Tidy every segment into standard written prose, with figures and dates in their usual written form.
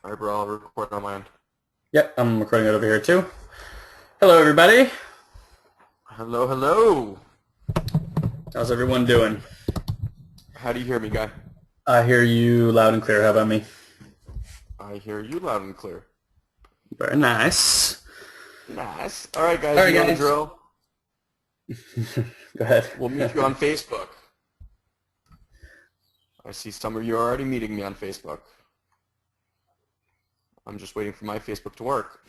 All right, bro, I'll record on my end. Yep, I'm recording it over here too. Hello, everybody. Hello, hello. How's everyone doing? How do you hear me, guy? I hear you loud and clear. How about me? I hear you loud and clear. Very nice. Nice. All right, All guys, you right, know the guys. drill. Go ahead. We'll meet you on Facebook. I see some of you are already meeting me on Facebook. I'm just waiting for my Facebook to work.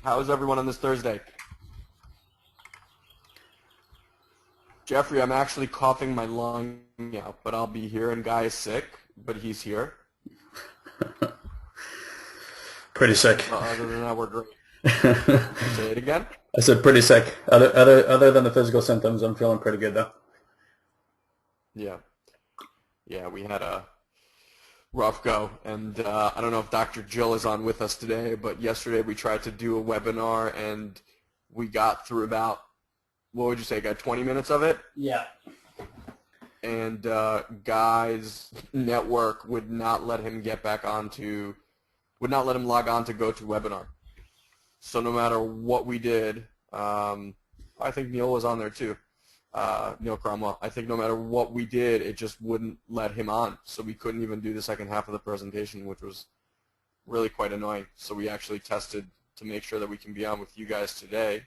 How is everyone on this Thursday? Jeffrey, I'm actually coughing my lung out, but I'll be here. And Guy is sick, but he's here. Pretty sick. Other than that, we're great. I Say it again. said pretty sick. Other than the physical symptoms, I'm feeling pretty good though. Yeah. Yeah, we had a rough go, and I don't know if Dr. Jill is on with us today, but yesterday we tried to do a webinar, and we got through about, what would you say, got 20 minutes of it? Yeah. And Guy's network would not let him get back onto, would not let him log on to GoToWebinar. So no matter what we did, I think Neil was on there too. Neil Cromwell. I think no matter what we did, it just wouldn't let him on. So we couldn't even do the second half of the presentation, which was really quite annoying. So we actually tested to make sure that we can be on with you guys today.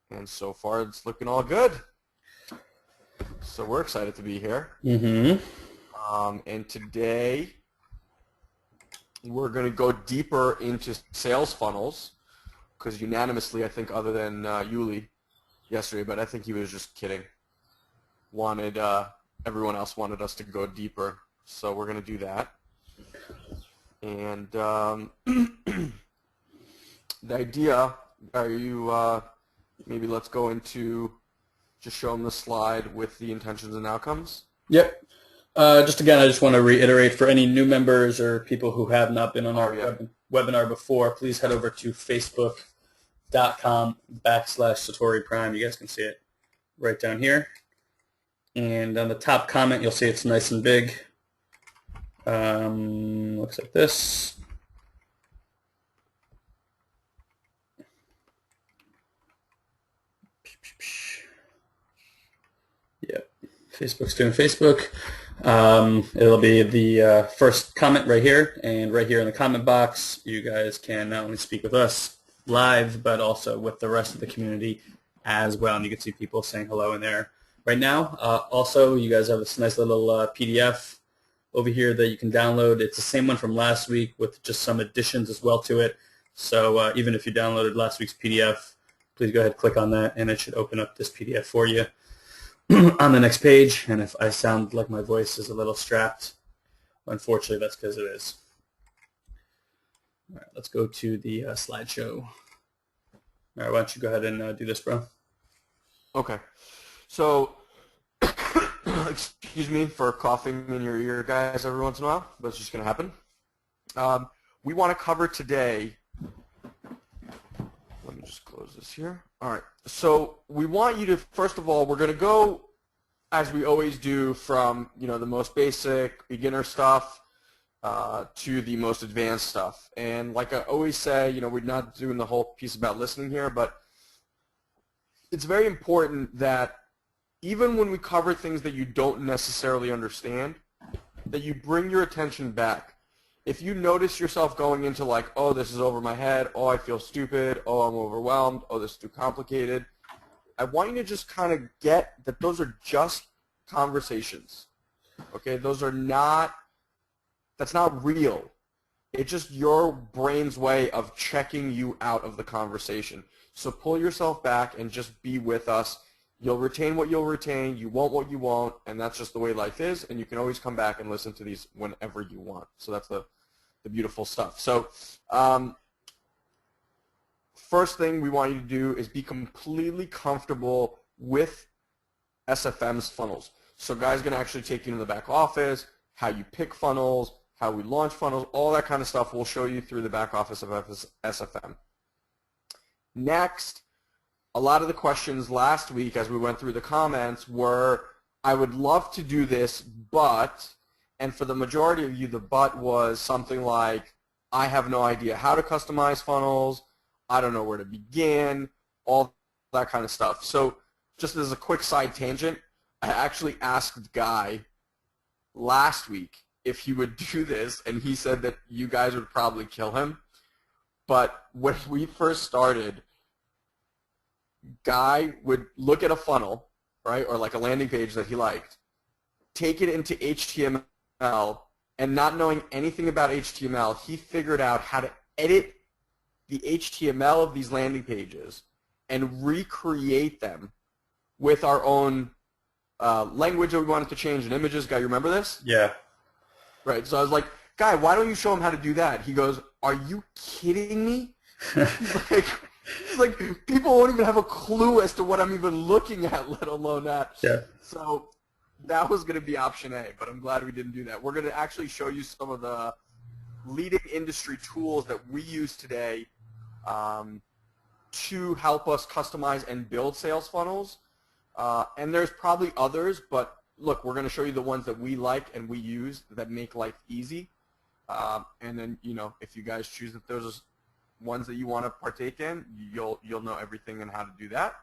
And so far, it's looking all good. So we're excited to be here. Mm-hmm. And today, we're going to go deeper into sales funnels, because unanimously, I think, other than Yuli yesterday, but I think he was just kidding. Everyone else wanted us to go deeper, so we're going to do that. And the idea, maybe let's go into, just show them the slide with the intentions and outcomes. Yep. Just again, I just want to reiterate for any new members or people who have not been on our webinar before, please head over to facebook.com/Satori Prime. You guys can see it right down here. And on the top comment, you'll see it's nice and big. Looks like this. Yep. Facebook's doing Facebook. It'll be the first comment right here, and right here in the comment box, you guys can not only speak with us live, but also with the rest of the community as well. And you can see people saying hello in there right now. Also, you guys have this nice little PDF over here that you can download. It's the same one from last week with just some additions as well to it. So even if you downloaded last week's PDF, please go ahead and click on that, and it should open up this PDF for you on the next page. And if I sound like my voice is a little strapped, unfortunately that's because it is. All right, let's go to the slideshow. All right, why don't you go ahead and do this, bro? Okay. So, excuse me for coughing in your ear, guys, every once in a while, but it's just going to happen. We want to cover today, let me just close this here. All right. So we want you to, first of all, we're going to go, as we always do, from the most basic beginner stuff to the most advanced stuff. And like I always say, we're not doing the whole piece about listening here, but it's very important that even when we cover things that you don't necessarily understand, that you bring your attention back. If you notice yourself going into like, oh, this is over my head, oh, I feel stupid, oh, I'm overwhelmed, oh, this is too complicated, I want you to just kind of get that those are just conversations. Okay, those are not, that's not real. It's just your brain's way of checking you out of the conversation. So pull yourself back and just be with us. You'll retain what you'll retain, you won't what you won't, and that's just the way life is, and you can always come back and listen to these whenever you want. So that's the beautiful stuff. So first thing we want you to do is be completely comfortable with SFM's funnels. So Guy's going to actually take you to the back office, how you pick funnels, how we launch funnels, all that kind of stuff we'll show you through the back office of SFM. Next, a lot of the questions last week as we went through the comments were, I would love to do this, but, and for the majority of you, the but was something like, I have no idea how to customize funnels, I don't know where to begin, all that kind of stuff. So just as a quick side tangent, I actually asked Guy last week if he would do this, and he said that you guys would probably kill him. But when we first started, Guy would look at a funnel, right, or like a landing page that he liked, take it into HTML, and not knowing anything about HTML, he figured out how to edit the HTML of these landing pages and recreate them with our own language that we wanted to change and images. Guy, you remember this? Yeah. Right. So I was like, Guy, why don't you show him how to do that? He goes, are you kidding me? He's like, people won't even have a clue as to what I'm even looking at, let alone that. Yeah. So that was going to be option A, but I'm glad we didn't do that. We're going to actually show you some of the leading industry tools that we use today to help us customize and build sales funnels. And there's probably others, but look, we're going to show you the ones that we like and we use that make life easy. And then, you know, if you guys choose that those ones that you want to partake in, you'll know everything and how to do that.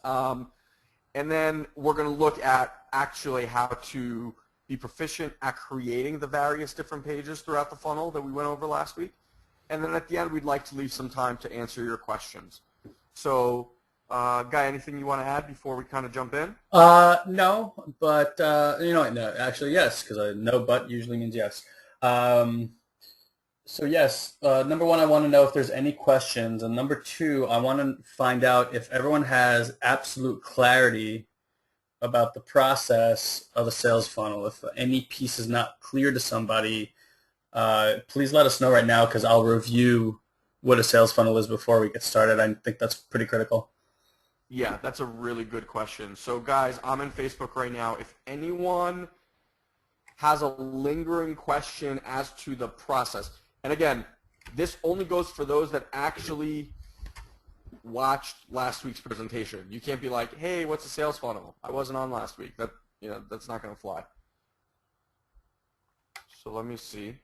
And then we're going to look at actually how to be proficient at creating the various different pages throughout the funnel that we went over last week. And then at the end, we'd like to leave some time to answer your questions. So, Guy, anything you want to add before we kind of jump in? No, but you know what? No, actually, yes, because no but usually means yes. So yes, number one, I want to know if there's any questions, and number two, I want to find out if everyone has absolute clarity about the process of a sales funnel. If any piece is not clear to somebody, please let us know right now, because I'll review what a sales funnel is before we get started. I think that's pretty critical. Yeah, that's a really good question. So guys, I'm in Facebook right now. If anyone has a lingering question as to the process, and again, this only goes for those that actually watched last week's presentation. You can't be like, hey, what's a sales funnel? I wasn't on last week. That, you know, that's not going to fly. So let me see.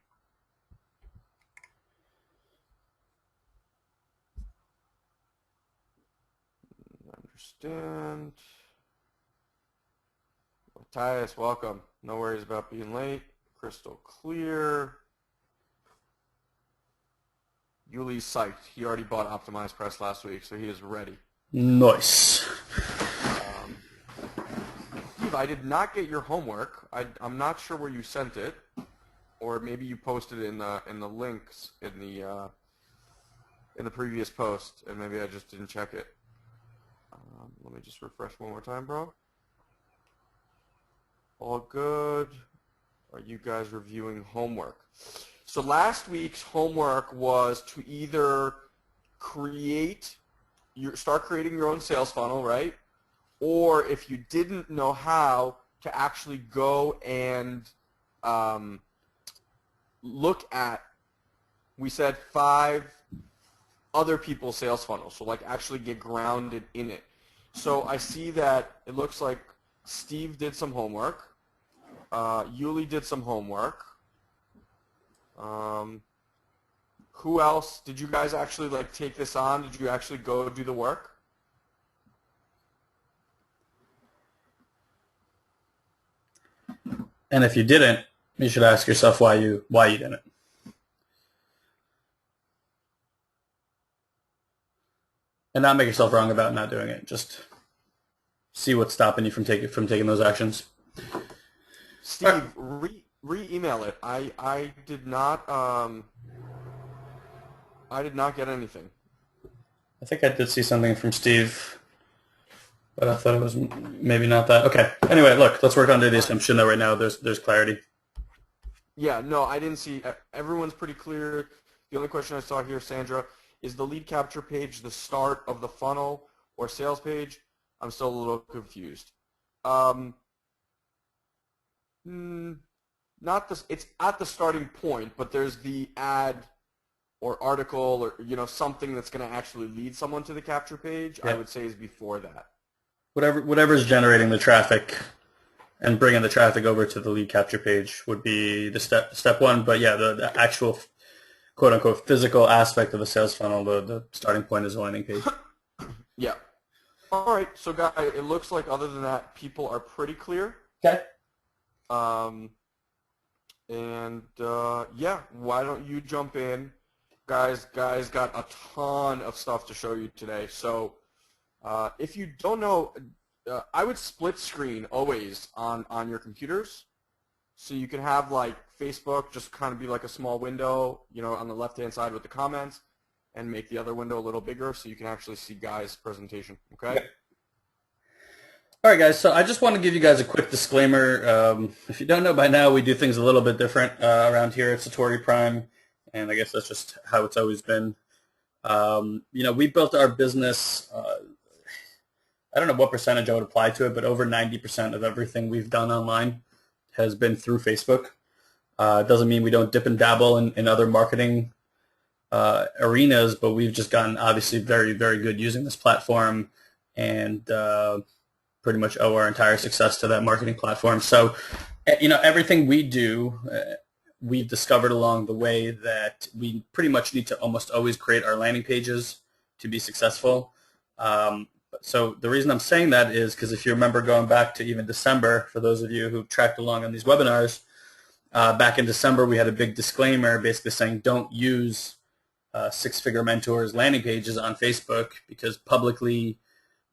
Understand. Matthias, welcome. No worries about being late. Crystal clear. Yuli's psyched. He already bought Optimized Press last week, so he is ready. Nice. Steve, I did not get your homework. I'm not sure where you sent it, or maybe you posted it in the links in the previous post, and maybe I just didn't check it. Let me just refresh one more time, bro. All good. Are you guys reviewing homework? So last week's homework was to either start creating your own sales funnel, right? Or if you didn't know how, to actually go and look at, we said 5 other people's sales funnels. So like actually get grounded in it. So I see that it looks like Steve did some homework. Yuli did some homework. Who else? Did you guys actually like take this on? Did you actually go do the work? And if you didn't, you should ask yourself why you didn't. And not make yourself wrong about not doing it. Just see what's stopping you from taking those actions. Steve, re-email it. I did not get anything. I think I did see something from Steve, but I thought it was maybe not that. Okay. Anyway, look, let's work on the assumption that right now there's clarity. Yeah, no, I didn't see. Everyone's pretty clear. The only question I saw here, Sandra, is the lead capture page the start of the funnel or sales page? I'm still a little confused. Not this. It's at the starting point, but there's the ad or article or something that's going to actually lead someone to the capture page. Yeah. I would say is before that. Whatever's generating the traffic and bringing the traffic over to the lead capture page would be the step one. But yeah, the actual quote unquote physical aspect of the sales funnel, the starting point is a landing page. Yeah. All right. So, guys, it looks like other than that, people are pretty clear. Okay. Yeah, why don't you jump in? Guys got a ton of stuff to show you today. So if you don't know, I would split screen always on your computers. So you can have like Facebook just kind of be like a small window, on the left-hand side with the comments, and make the other window a little bigger so you can actually see Guy's presentation, okay? Yeah. All right, guys, so I just want to give you guys a quick disclaimer. If you don't know by now, we do things a little bit different around here at Satori Prime, and I guess that's just how it's always been. We built our business, I don't know what percentage I would apply to it, but over 90% of everything we've done online has been through Facebook. It doesn't mean we don't dip and dabble in other marketing arenas, but we've just gotten obviously very, very good using this platform, and pretty much owe our entire success to that marketing platform. So, everything we do, we've discovered along the way that we pretty much need to almost always create our landing pages to be successful. So the reason I'm saying that is because if you remember going back to even December, for those of you who tracked along on these webinars, back in December we had a big disclaimer basically saying don't use Six Figure Mentors landing pages on Facebook, because publicly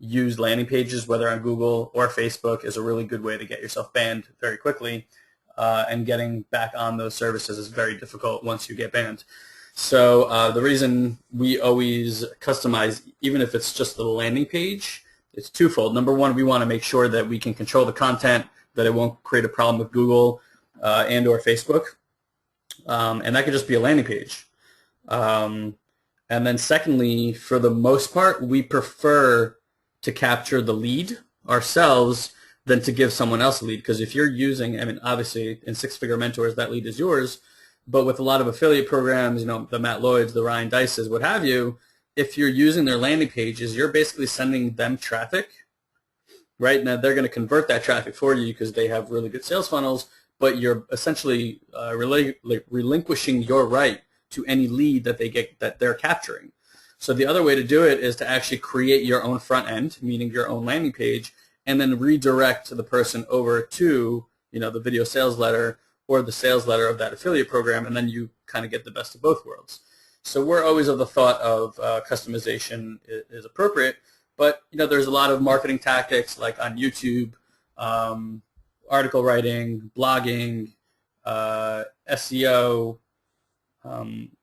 used landing pages, whether on Google or Facebook, is a really good way to get yourself banned very quickly, and getting back on those services is very difficult once you get banned. So the reason we always customize, even if it's just the landing page, it's twofold. Number one, we want to make sure that we can control the content, that it won't create a problem with Google and or Facebook, and that could just be a landing page. And then secondly, for the most part, we prefer to capture the lead ourselves than to give someone else a lead. Because if you're using, obviously in Six Figure Mentors, that lead is yours. But with a lot of affiliate programs, the Matt Lloyds, the Ryan Dices, what have you, if you're using their landing pages, you're basically sending them traffic, right? Now they're going to convert that traffic for you because they have really good sales funnels, but you're essentially relinquishing your right to any lead that they're capturing. So the other way to do it is to actually create your own front end, meaning your own landing page, and then redirect the person over to, the video sales letter or the sales letter of that affiliate program, and then you kind of get the best of both worlds. So we're always of the thought of customization is appropriate, but there's a lot of marketing tactics like on YouTube, article writing, blogging, SEO,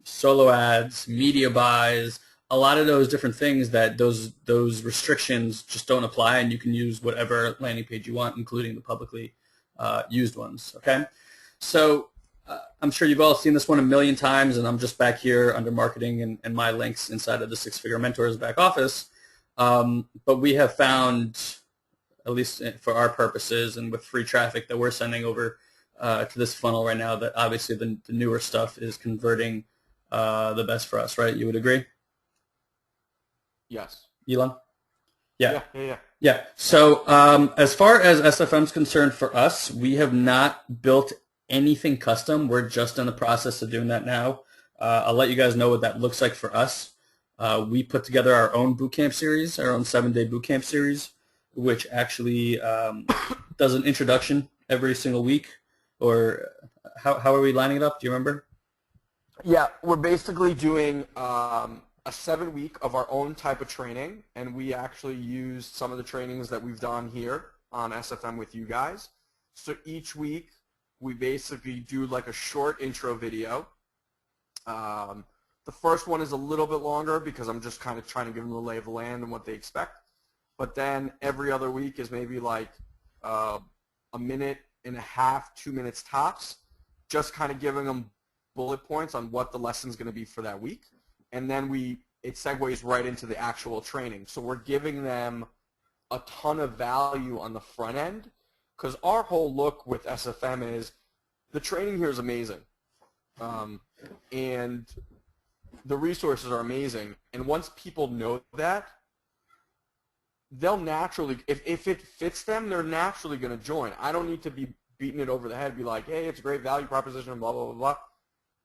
solo ads, media buys, a lot of those different things that those restrictions just don't apply, and you can use whatever landing page you want, including the publicly used ones. Okay, so I'm sure you've all seen this one a million times, and I'm just back here under marketing and my links inside of the Six Figure Mentors back office. But we have found, at least for our purposes and with free traffic that we're sending over to this funnel right now, that obviously the newer stuff is converting the best for us, right? You would agree? Yes. Elon? Yeah. Yeah. So as far as SFM is concerned, for us, we have not built anything custom. We're just in the process of doing that now. I'll let you guys know what that looks like for us. We put together our own bootcamp series, our own 7-day bootcamp series, which actually does an introduction every single week. Or how are we lining it up? Do you remember? Yeah, we're basically doing a 7-week of our own type of training, and we actually used some of the trainings that we've done here on SFM with you guys. So each week we basically do like a short intro video. The first one is a little bit longer because I'm just kind of trying to give them the lay of the land and what they expect. But then every other week is maybe like a minute and a half, 2 minutes tops, just kind of giving them bullet points on what the lesson's going to be for that week. And then it segues right into the actual training. So we're giving them a ton of value on the front end, because our whole look with SFM is the training here is amazing. And the resources are amazing. And once people know that, they'll naturally, if it fits them, they're naturally going to join. I don't need to be beating it over the head, be like, hey, it's a great value proposition, and blah, blah, blah, blah.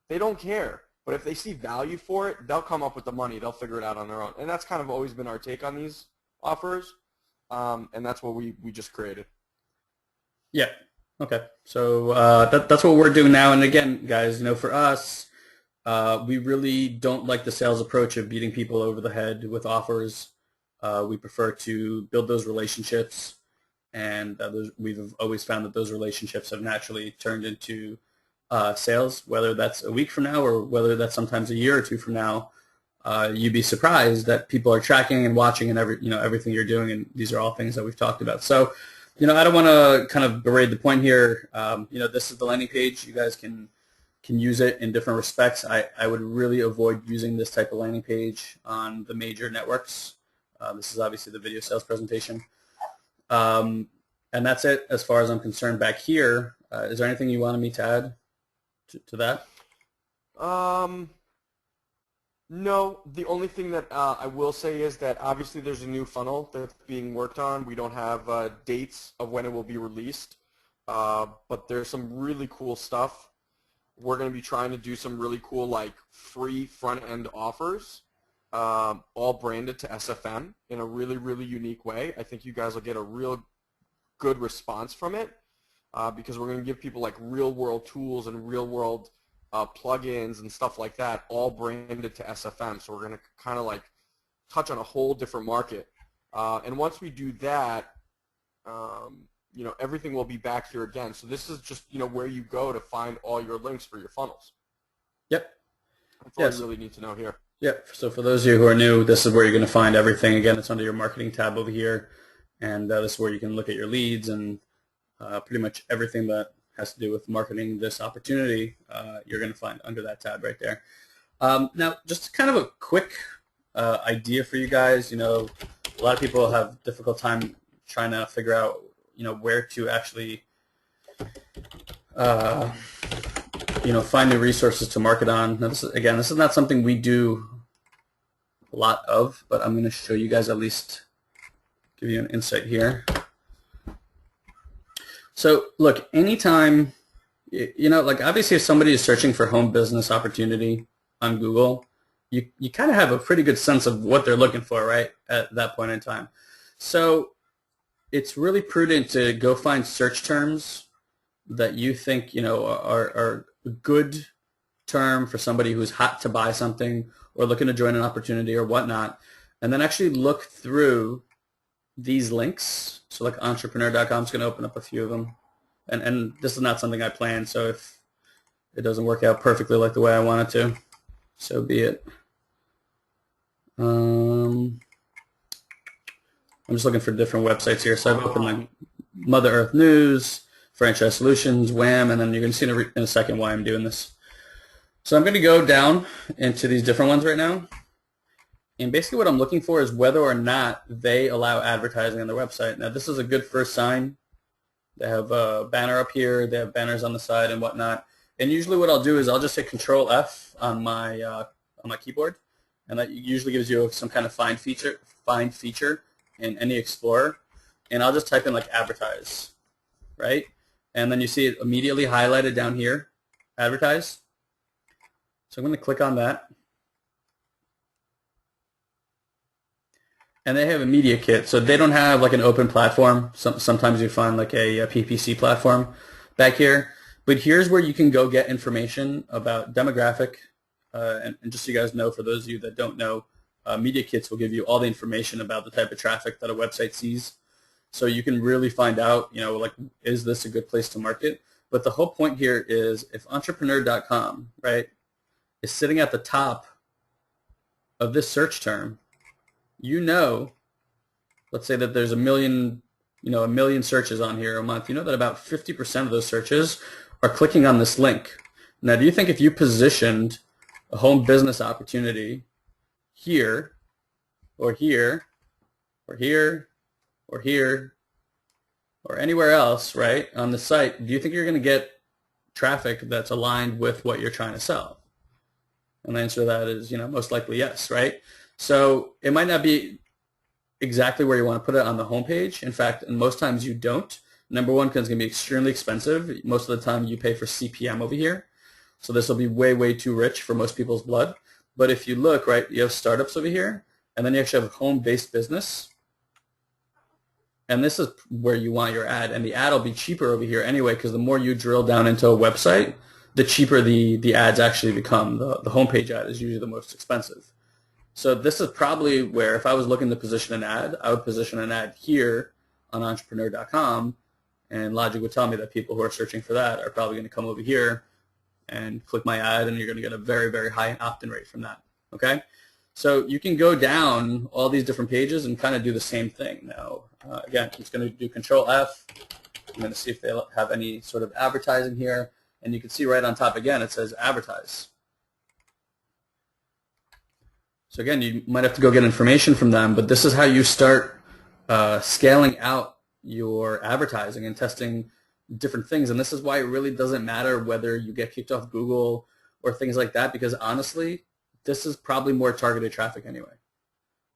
They don't care. But if they see value for it, they'll come up with the money. They'll figure it out on their own. And that's kind of always been our take on these offers. And that's what we just created. Yeah. Okay. So that's what we're doing now. And again, guys, for us, we really don't like the sales approach of beating people over the head with offers. We prefer to build those relationships, and we've always found that those relationships have naturally turned into sales, whether that's a week from now or whether that's sometimes a year or two from now. You'd be surprised that people are tracking and watching and everything you're doing, and these are all things that we've talked about. So, I don't want to kind of berate the point here. This is the landing page. You guys can use it in different respects. I would really avoid using this type of landing page on the major networks. This is obviously the video sales presentation. And that's it as far as I'm concerned back here. Is there anything you wanted me to add to that? No, the only thing that I will say is that obviously there's a new funnel that's being worked on. We don't have dates of when it will be released, but there's some really cool stuff. We're going to be trying to do some really cool like free front-end offers, all branded to SFM in a really, really unique way. I think you guys will get a real good response from it because we're going to give people like real-world tools and real-world plugins and stuff like that, all branded to SFM. So we're going to kind of like touch on a whole different market. And once we do that, everything will be back here again. So this is just, where you go to find all your links for your funnels. Yep. That's all you really need to know here. Yep. So for those of you who are new, this is where you're going to find everything. Again, it's under your marketing tab over here. And this is where you can look at your leads and pretty much everything that has to do with marketing this opportunity, you're going to find under that tab right there. Now, just kind of a quick idea for you guys. A lot of people have difficult time trying to figure out, where to actually, find new resources to market on. Now, this is not something we do a lot of, but I'm going to show you guys, at least give you an insight here. So look, anytime, obviously if somebody is searching for home business opportunity on Google, you kind of have a pretty good sense of what they're looking for, right, at that point in time. So it's really prudent to go find search terms that you think, are a good term for somebody who's hot to buy something or looking to join an opportunity or whatnot, and then actually look through these links. So like entrepreneur.com is going to open up a few of them. And this is not something I planned, so if it doesn't work out perfectly like the way I want it to, so be it. I'm just looking for different websites here. So I've opened like Mother Earth News, Franchise Solutions, Wham, and then you're going to see in a second why I'm doing this. So I'm going to go down into these different ones right now. And basically what I'm looking for is whether or not they allow advertising on their website. Now, this is a good first sign. They have a banner up here. They have banners on the side and whatnot. And usually what I'll do is I'll just hit Control F on my keyboard, and that usually gives you some kind of find feature in any Explorer. And I'll just type in like advertise, right? And then you see it immediately highlighted down here, advertise. So I'm going to click on that. And they have a media kit, so they don't have like an open platform. Sometimes you find like a PPC platform back here. But here's where you can go get information about demographic. And just so you guys know, for those of you that don't know, media kits will give you all the information about the type of traffic that a website sees. So you can really find out, like, is this a good place to market? But the whole point here is if entrepreneur.com, right, is sitting at the top of this search term, let's say that there's a million searches on here a month, that about 50% of those searches are clicking on this link. Now, do you think if you positioned a home business opportunity here, or here, or here, or here, or anywhere else, right, on the site, do you think you're going to get traffic that's aligned with what you're trying to sell? And the answer to that is, most likely yes, right? So it might not be exactly where you want to put it on the homepage. In fact, and most times you don't. Number one, because it's going to be extremely expensive. Most of the time you pay for CPM over here. So this will be way, way too rich for most people's blood. But if you look, right, you have startups over here, and then you actually have home-based business. And this is where you want your ad. And the ad will be cheaper over here anyway, because the more you drill down into a website, the cheaper the ads actually become. The homepage ad is usually the most expensive. So this is probably where, if I was looking to position an ad, I would position an ad here on entrepreneur.com, and logic would tell me that people who are searching for that are probably going to come over here and click my ad, and you're going to get a very, very high opt-in rate from that. Okay? So you can go down all these different pages and kind of do the same thing. Now, again, I'm just going to do Control F. I'm going to see if they have any sort of advertising here. And you can see right on top again, it says advertise. So again, you might have to go get information from them, but this is how you start scaling out your advertising and testing different things. And this is why it really doesn't matter whether you get kicked off Google or things like that, because honestly, this is probably more targeted traffic anyway.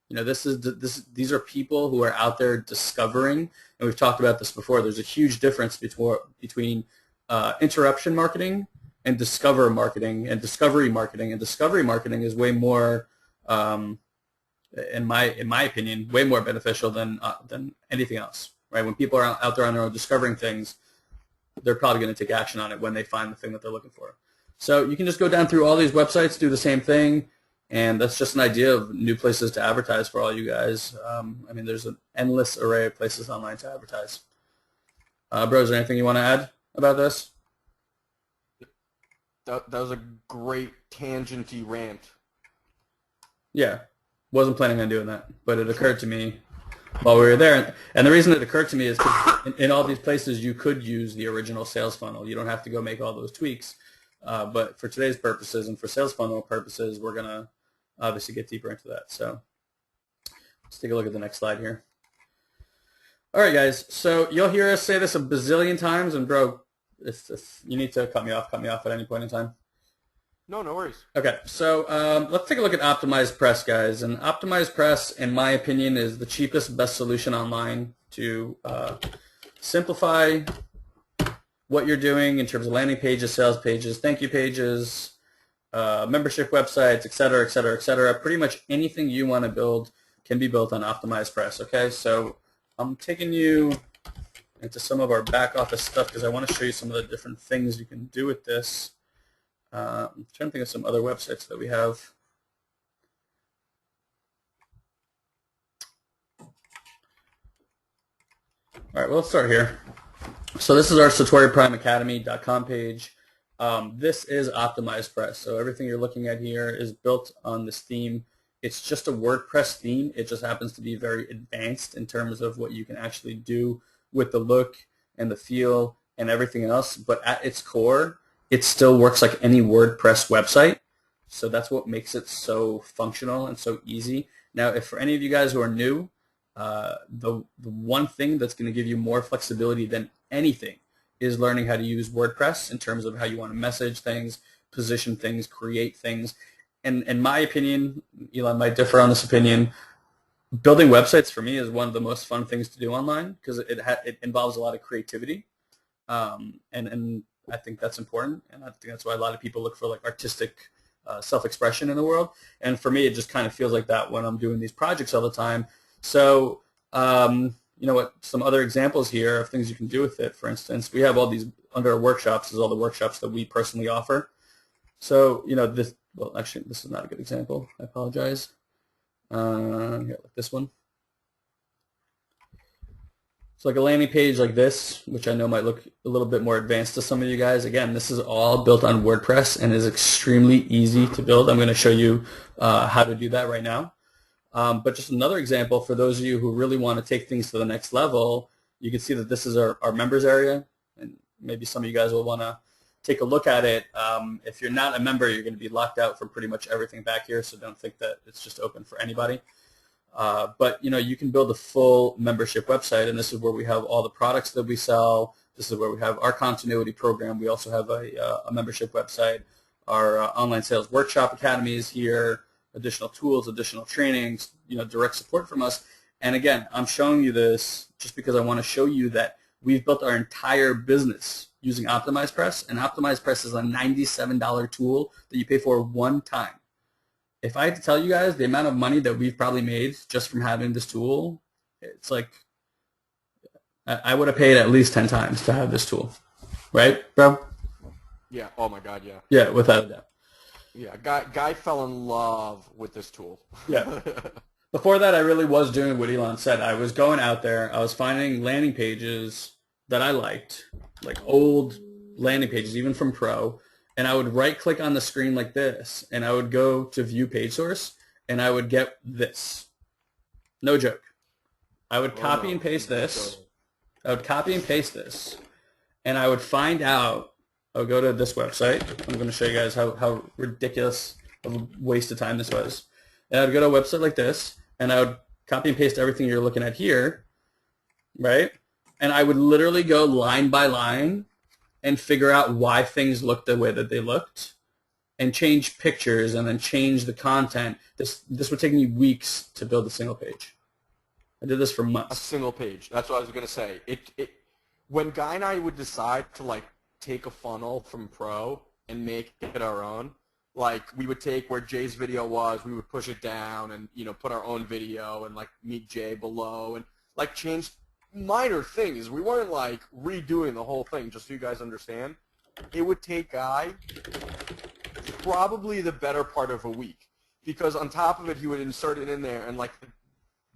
You know, these are people who are out there discovering, and we've talked about this before. There's a huge difference between interruption marketing and discover marketing and discovery marketing. And discovery marketing is way more, in my opinion, way more beneficial than anything else. Right? When people are out there on their own discovering things, they're probably going to take action on it when they find the thing that they're looking for. So you can just go down through all these websites, do the same thing, and that's just an idea of new places to advertise for all you guys. I mean, there's an endless array of places online to advertise. Bro, is there anything you want to add about this? That was a great tangenty rant. Yeah, wasn't planning on doing that, but it occurred to me while we were there. And the reason it occurred to me is because in all these places you could use the original sales funnel. You don't have to go make all those tweaks. But for today's purposes and for sales funnel purposes, we're going to obviously get deeper into that. So let's take a look at the next slide here. All right, guys. So you'll hear us say this a bazillion times, and bro, you need to cut me off at any point in time. No worries. Okay, so let's take a look at Optimized Press, guys. And Optimized Press, in my opinion, is the cheapest, best solution online to simplify what you're doing in terms of landing pages, sales pages, thank you pages, membership websites, et cetera, et cetera, et cetera. Pretty much anything you want to build can be built on Optimized Press, okay? So I'm taking you into some of our back office stuff because I want to show you some of the different things you can do with this. I'm trying to think of some other websites that we have. All right, well, let's start here. So this is our satoriprimeacademy.com page. This is Optimized Press. So everything you're looking at here is built on this theme. It's just a WordPress theme. It just happens to be very advanced in terms of what you can actually do with the look and the feel and everything else. But at its core, it still works like any WordPress website. So that's what makes it so functional and so easy. Now, if for any of you guys who are new, the one thing that's going to give you more flexibility than anything is learning how to use WordPress in terms of how you want to message things, position things, create things. And in my opinion, Elon might differ on this opinion, building websites for me is one of the most fun things to do online because it involves a lot of creativity. And I think that's important, and I think that's why a lot of people look for like artistic self-expression in the world. And for me, it just kind of feels like that when I'm doing these projects all the time. So, you know what, some other examples here of things you can do with it. For instance, we have all these under our workshops, is all the workshops that we personally offer. So, you know, this is not a good example. I apologize. Here, like this one. So like a landing page like this, which I know might look a little bit more advanced to some of you guys. Again, this is all built on WordPress and is extremely easy to build. I'm going to show you how to do that right now. But just another example for those of you who really want to take things to the next level, you can see that this is our members area, and maybe some of you guys will want to take a look at it. If you're not a member, you're going to be locked out from pretty much everything back here, so don't think that it's just open for anybody. But you know, you can build a full membership website, and this is where we have all the products that we sell. This is where we have our continuity program. We also have a membership website. Our online sales workshop academy is here. Additional tools, additional trainings, you know, direct support from us. And again, I'm showing you this just because I want to show you that we've built our entire business using OptimizePress, and OptimizePress is a $97 tool that you pay for one time. If I had to tell you guys the amount of money that we've probably made just from having this tool, it's like I would have paid at least 10 times to have this tool. Right, bro? Yeah. Oh my God. Yeah. Yeah, without a doubt. Yeah. Guy fell in love with this tool. Yeah. Before that, I really was doing what Elon said. I was going out there. I was finding landing pages that I liked, like old landing pages, even from Pro, and I would right-click on the screen like this, and I would go to View Page Source, and I would get this. No joke. I would copy and paste this. I would copy and paste this, and I would find out. I would go to this website. I'm going to show you guys how ridiculous of a waste of time this was. And I would go to a website like this, and I would copy and paste everything you're looking at here, right? And I would literally go line by line and figure out why things looked the way that they looked, and change pictures and then change the content. This would take me weeks to build a single page. I did this for A months. single page. That's what I was gonna say. When Guy and I would decide to like take a funnel from Pro and make it our own, like we would take where Jay's video was, we would push it down and put our own video and like meet Jay below and like change minor things. We weren't like redoing the whole thing, just so you guys understand. It would take Guy probably the better part of a week, because on top of it he would insert it in there, and like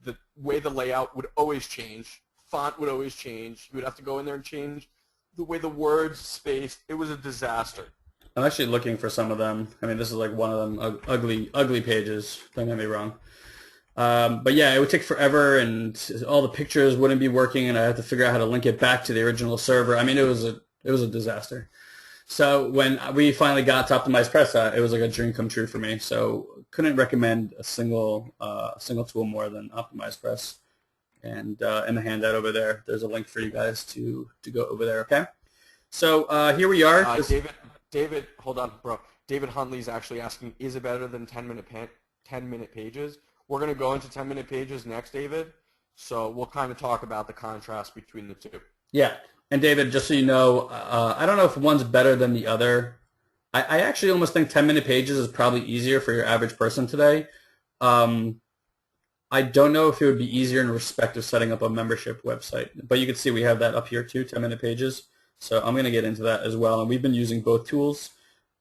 the way the layout would always change, font would always change. He would have to go in there and change the way the words spaced. It was a disaster. I'm actually looking for some of them. I mean, this is like one of them, ugly pages. Don't get me wrong. But yeah, it would take forever, and all the pictures wouldn't be working, and I had to figure out how to link it back to the original server. I mean, it was a disaster. So when we finally got to OptimizePress, it was like a dream come true for me. So couldn't recommend a single tool more than OptimizePress. And in the handout over there, there's a link for you guys to go over there. Okay. So here we are. David, hold on, bro. David Huntley's actually asking, is it better than 10-minute pages? We're going to go into 10-minute pages next, David. So we'll kind of talk about the contrast between the two. Yeah. And David, just so you know, I don't know if one's better than the other. I actually almost think 10-minute pages is probably easier for your average person today. I don't know if it would be easier in respect of setting up a membership website, but you can see we have that up here too, 10-minute pages. So I'm going to get into that as well. And we've been using both tools.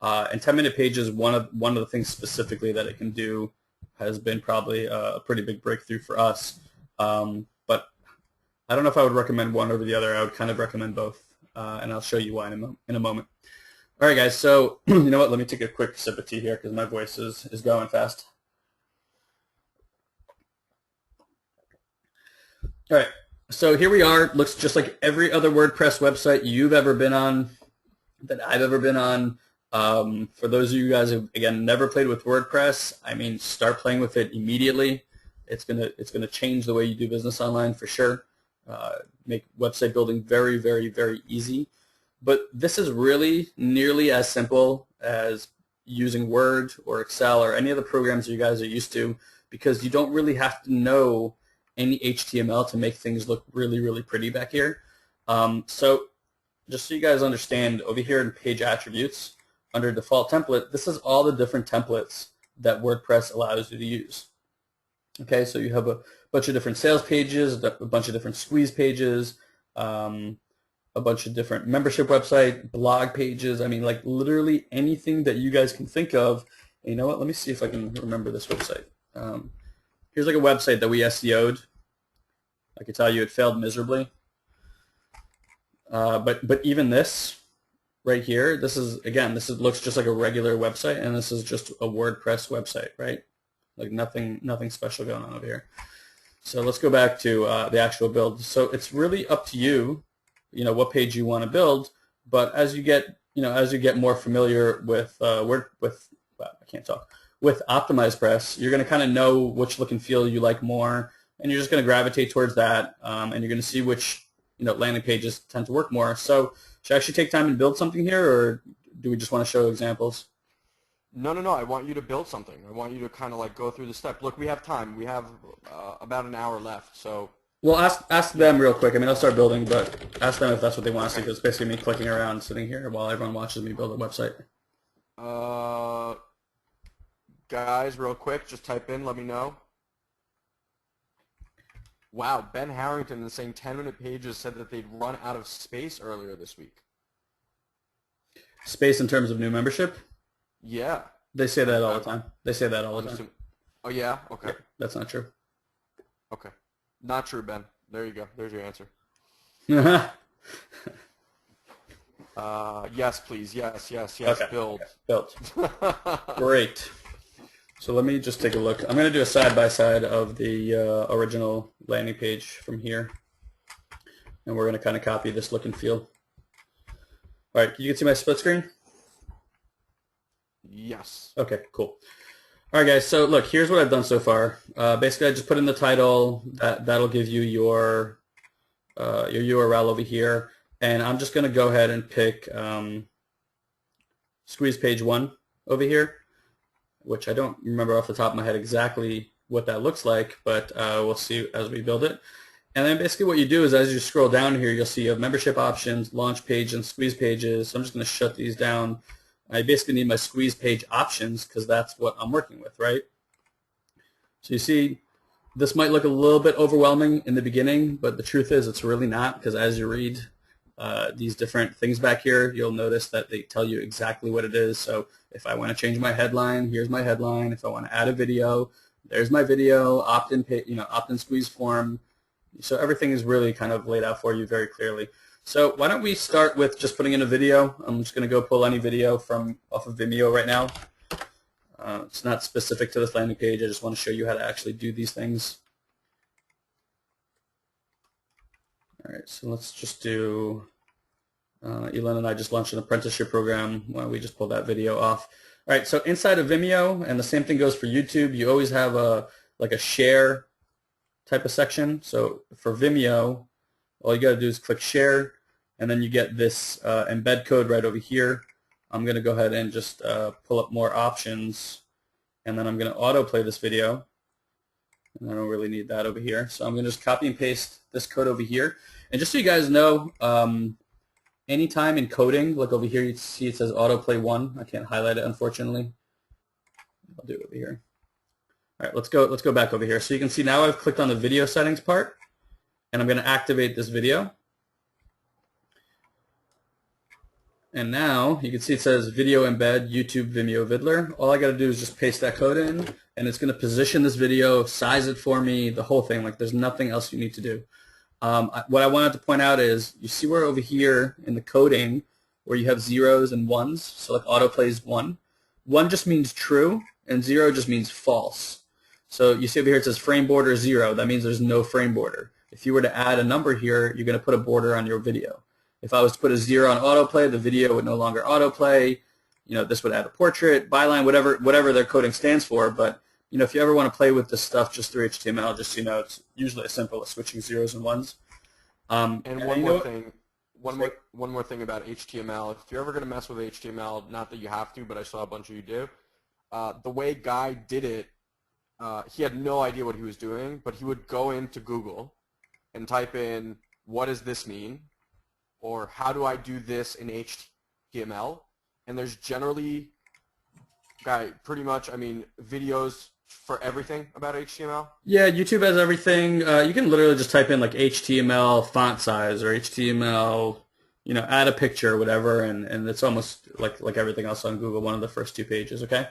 And 10-minute pages, one of the things specifically that it can do has been probably a pretty big breakthrough for us. But I don't know if I would recommend one over the other. I would kind of recommend both, and I'll show you why in a moment. All right, guys. So you know what? Let me take a quick sip of tea here because my voice is going fast. All right, so here we are. Looks just like every other WordPress website you've ever been on, that I've ever been on. For those of you guys who, again, never played with WordPress, I mean, start playing with it immediately. It's gonna change the way you do business online for sure. Make website building very, very, very easy. But this is really nearly as simple as using Word or Excel or any of the programs you guys are used to, because you don't really have to know any HTML to make things look really, really pretty back here. So just so you guys understand, over here in page attributes, under default template, this is all the different templates that WordPress allows you to use. Okay, so you have a bunch of different sales pages, a bunch of different squeeze pages, a bunch of different membership website, blog pages. I mean, like literally anything that you guys can think of. And you know what? Let me see if I can remember this website. Here's like a website that we SEO'd. I can tell you it failed miserably. But even this right here, this looks just like a regular website, and this is just a WordPress website, right? Like nothing special going on over here. So let's go back to the actual build. So it's really up to you, what page you want to build. But as you get more familiar with with OptimizePress, you're going to kind of know which look and feel you like more, and you're just going to gravitate towards that, and you're going to see which landing pages tend to work more. So should I actually take time and build something here, or do we just want to show examples? No, no, no. I want you to build something. I want you to kind of like go through the step. Look, we have time. We have about an hour left. So, Well, ask them real quick. I mean, I'll start building, but ask them if that's what they want to see, okay. because it's basically me clicking around, sitting here while everyone watches me build a website. Uh, guys, real quick, just type in. Let me know. Wow, Ben Harrington is saying 10-minute pages said that they'd run out of space earlier this week. Space in terms of new membership? Yeah. They say that all the time. They say that all the time. Oh, yeah? Okay. That's not true. Okay. Not true, Ben. There you go. There's your answer. Yes, please. Yes, yes, yes. Okay. Build. Built. Great. So let me just take a look. I'm going to do a side-by-side of the original landing page from here. And we're going to kind of copy this look and feel. All right, you can see my split screen? Yes. Okay, cool. All right, guys, so look, here's what I've done so far. Basically, I just put in the title. That'll give you your URL over here. And I'm just going to go ahead and pick squeeze page 1 over here, which I don't remember off the top of my head exactly what that looks like, but we'll see as we build it. And then basically what you do is as you scroll down here, you'll see you have membership options, launch page, and squeeze pages. So I'm just going to shut these down. I basically need my squeeze page options because that's what I'm working with, right? So you see, this might look a little bit overwhelming in the beginning, but the truth is it's really not, because as you read these different things back here, you'll notice that they tell you exactly what it is. So if I want to change my headline, here's my headline. If I want to add a video, there's my video, opt-in, opt-in squeeze form. So everything is really kind of laid out for you very clearly. So why don't we start with just putting in a video. I'm just going to go pull any video from off of Vimeo right now. It's not specific to this landing page. I just want to show you how to actually do these things. All right, so let's just do, Elon and I just launched an apprenticeship program. Why don't we just pull that video off? All right, so inside of Vimeo, and the same thing goes for YouTube, you always have like a share type of section. So for Vimeo, all you got to do is click share, and then you get this embed code right over here. I'm going to go ahead and just pull up more options, and then I'm going to autoplay this video. And I don't really need that over here. So I'm going to just copy and paste this code over here. And just so you guys know, anytime in coding, look over here, you see it says autoplay 1. I can't highlight it, unfortunately. I'll do it over here. All right, let's go back over here. So you can see now I've clicked on the video settings part, and I'm going to activate this video. And now you can see it says video embed YouTube Vimeo Vidler. All I got to do is just paste that code in, and it's going to position this video, size it for me, the whole thing. Like there's nothing else you need to do. What I wanted to point out is you see where over here in the coding where you have zeros and ones, so like autoplays 1. 1 just means true, and 0 just means false. So you see over here it says frame border 0. That means there's no frame border. If you were to add a number here, you're going to put a border on your video. If I was to put a 0 on autoplay, the video would no longer autoplay. This would add a portrait, byline, whatever their coding stands for. But if you ever want to play with this stuff just through HTML, just it's usually as simple as switching zeros and ones. And one more thing. One more thing about HTML. If you're ever going to mess with HTML, not that you have to, but I saw a bunch of you do. The way Guy did it, he had no idea what he was doing, but he would go into Google and type in, what does this mean? Or how do I do this in HTML? And there's generally, Guy, pretty much, videos for everything about HTML. Yeah, YouTube has everything. You can literally just type in like HTML font size or HTML, add a picture or whatever, and it's almost like everything else on Google, one of the first 2 pages, okay?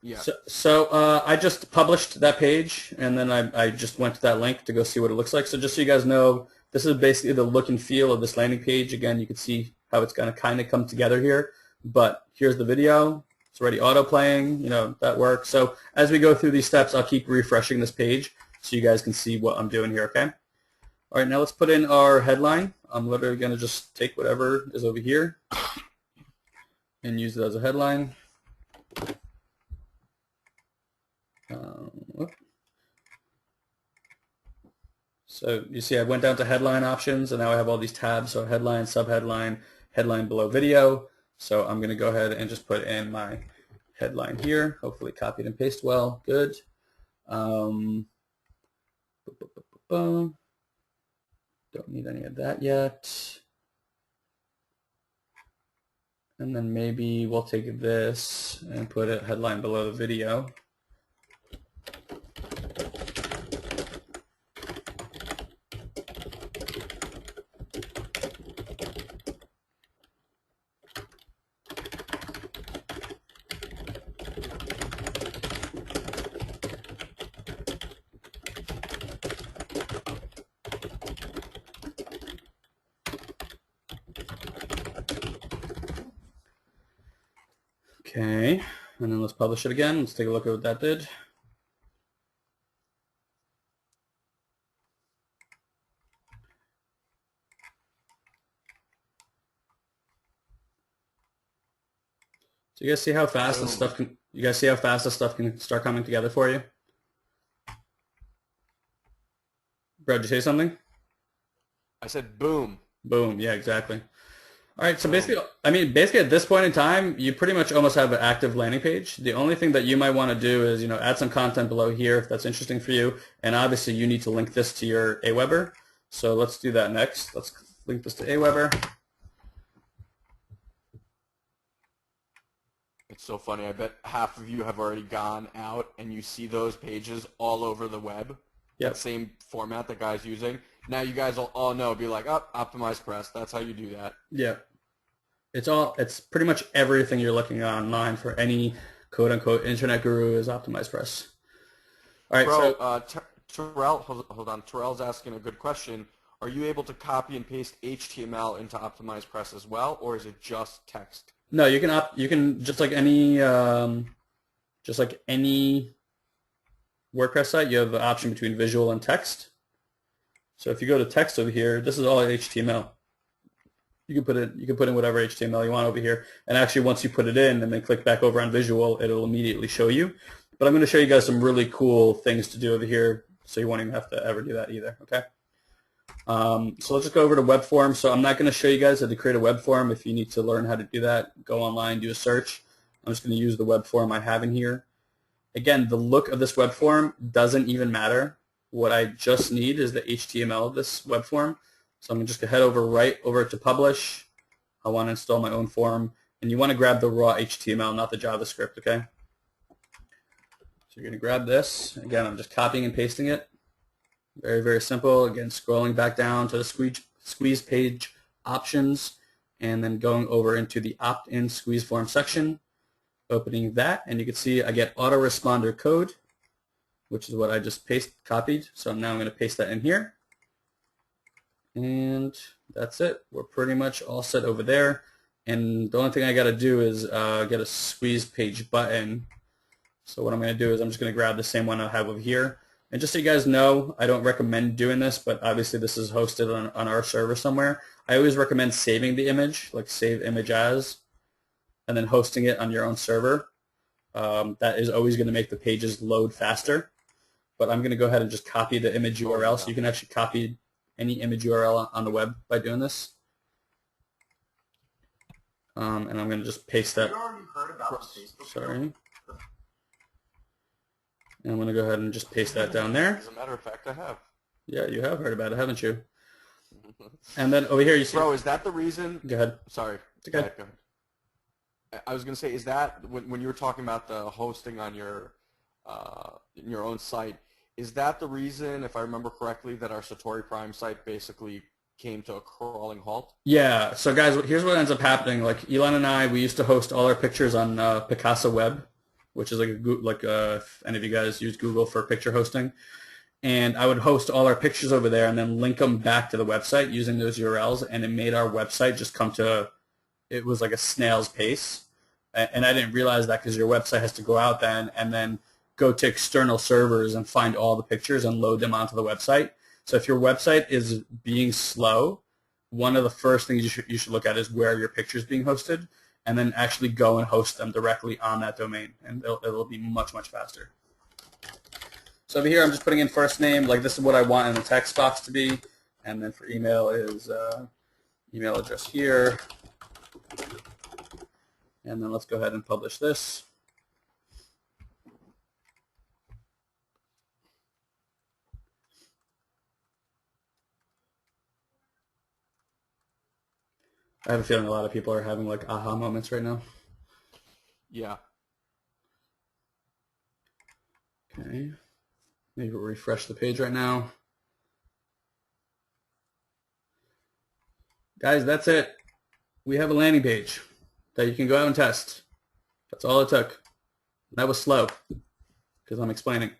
Yeah. So I just published that page, and then I just went to that link to go see what it looks like. So just so you guys know, this is basically the look and feel of this landing page. Again, you can see how it's going to kind of come together here. But here's the video. It's already auto-playing. That works. So as we go through these steps, I'll keep refreshing this page so you guys can see what I'm doing here, okay? All right, now let's put in our headline. I'm literally going to just take whatever is over here and use it as a headline. So you see I went down to headline options, and now I have all these tabs. So headline, subheadline, headline below video. So I'm going to go ahead and just put in my headline here. Hopefully copied and paste well. Good. Don't need any of that yet. And then maybe we'll take this and put a headline below the video. Okay, and then let's publish it again. Let's take a look at what that did. So you guys see how fast this stuff can? You guys see how fast this stuff can start coming together for you? Bro, did you say something? I said boom. Boom. Yeah, exactly. All right, so basically at this point in time, you pretty much almost have an active landing page. The only thing that you might want to do is, add some content below here if that's interesting for you. And obviously you need to link this to your Aweber. So let's do that next. Let's link this to Aweber. It's so funny. I bet half of you have already gone out and you see those pages all over the web. Yep. That same format that guy's using. Now you guys will all know, be like, oh, OptimizePress. That's how you do that. Yeah. It's pretty much everything you're looking online for any quote-unquote internet guru is OptimizePress. All right, Bro, Terrell, hold on. Terrell's asking a good question. Are you able to copy and paste HTML into OptimizePress as well, or is it just text? No, you can just like any WordPress site, you have the option between visual and text. So if you go to text over here, this is all HTML. You can put in whatever HTML you want over here. And actually once you put it in and then click back over on visual, it'll immediately show you. But I'm going to show you guys some really cool things to do over here so you won't even have to ever do that either, okay? So let's just go over to web form. So I'm not going to show you guys how to create a web form. If you need to learn how to do that, go online, do a search. I'm just going to use the web form I have in here. Again, the look of this web form doesn't even matter. What I just need is the HTML of this web form. So I'm just going to head right over to publish. I want to install my own form. And you want to grab the raw HTML, not the JavaScript, okay? So you're going to grab this. Again, I'm just copying and pasting it. Very, very simple. Again, scrolling back down to the squeeze page options and then going over into the opt-in squeeze form section, opening that, and you can see I get autoresponder code, which is what I just copied. So now I'm going to paste that in here. And that's it. We're pretty much all set over there. And the only thing I got to do is get a squeeze page button. So what I'm going to do is I'm just going to grab the same one I have over here. And just so you guys know, I don't recommend doing this, but obviously this is hosted on our server somewhere. I always recommend saving the image, like save image as, and then hosting it on your own server. That is always going to make the pages load faster. But I'm going to go ahead and just copy the image URL, so you can actually copy any image URL on the web by doing this. And I'm going to just paste that. You already heard about the Facebook. Sorry. And I'm going to go ahead and just paste that down there. As a matter of fact, I have. Yeah, you have heard about it, haven't you? And then over here you see... Bro, is that the reason? Go ahead. Sorry. Go ahead. I was going to say, is that, when you were talking about the hosting on your in your own site, is that the reason, if I remember correctly, that our Satori Prime site basically came to a crawling halt? Yeah. So guys, here's what ends up happening. Like Elon and I, we used to host all our pictures on Picasa Web, which is if any of you guys use Google for picture hosting. And I would host all our pictures over there and then link them back to the website using those URLs, and it made our website just come to, it was like a snail's pace. And I didn't realize that because your website has to go out then and then go to external servers and find all the pictures and load them onto the website. So if your website is being slow, one of the first things you should look at is where your picture is being hosted, and then actually go and host them directly on that domain, and it'll be much, much faster. So over here, I'm just putting in first name, like this is what I want in the text box to be, and then for email is email address here, and then let's go ahead and publish this. I have a feeling a lot of people are having like aha moments right now. Yeah. Okay. Maybe we'll refresh the page right now. Guys, that's it. We have a landing page that you can go out and test. That's all it took. That was slow because I'm explaining.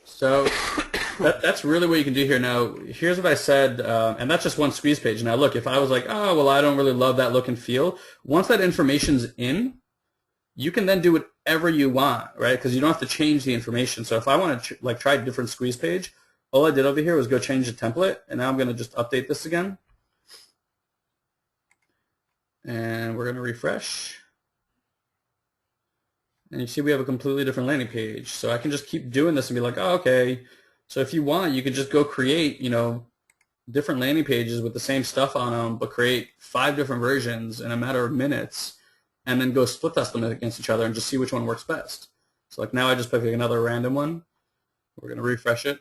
So that's really what you can do here. Now, here's what I said, and that's just one squeeze page. Now, look, if I was like, oh, well, I don't really love that look and feel, once that information's in, you can then do whatever you want, right? Because you don't have to change the information. So if I want to like try a different squeeze page, all I did over here was go change the template, and now I'm going to just update this again. And we're going to refresh. And you see we have a completely different landing page. So I can just keep doing this and be like, oh, okay. So if you want, you can just go create, different landing pages with the same stuff on them, but create 5 different versions in a matter of minutes, and then go split test them against each other and just see which one works best. So like now I just picked another random one. We're going to refresh it.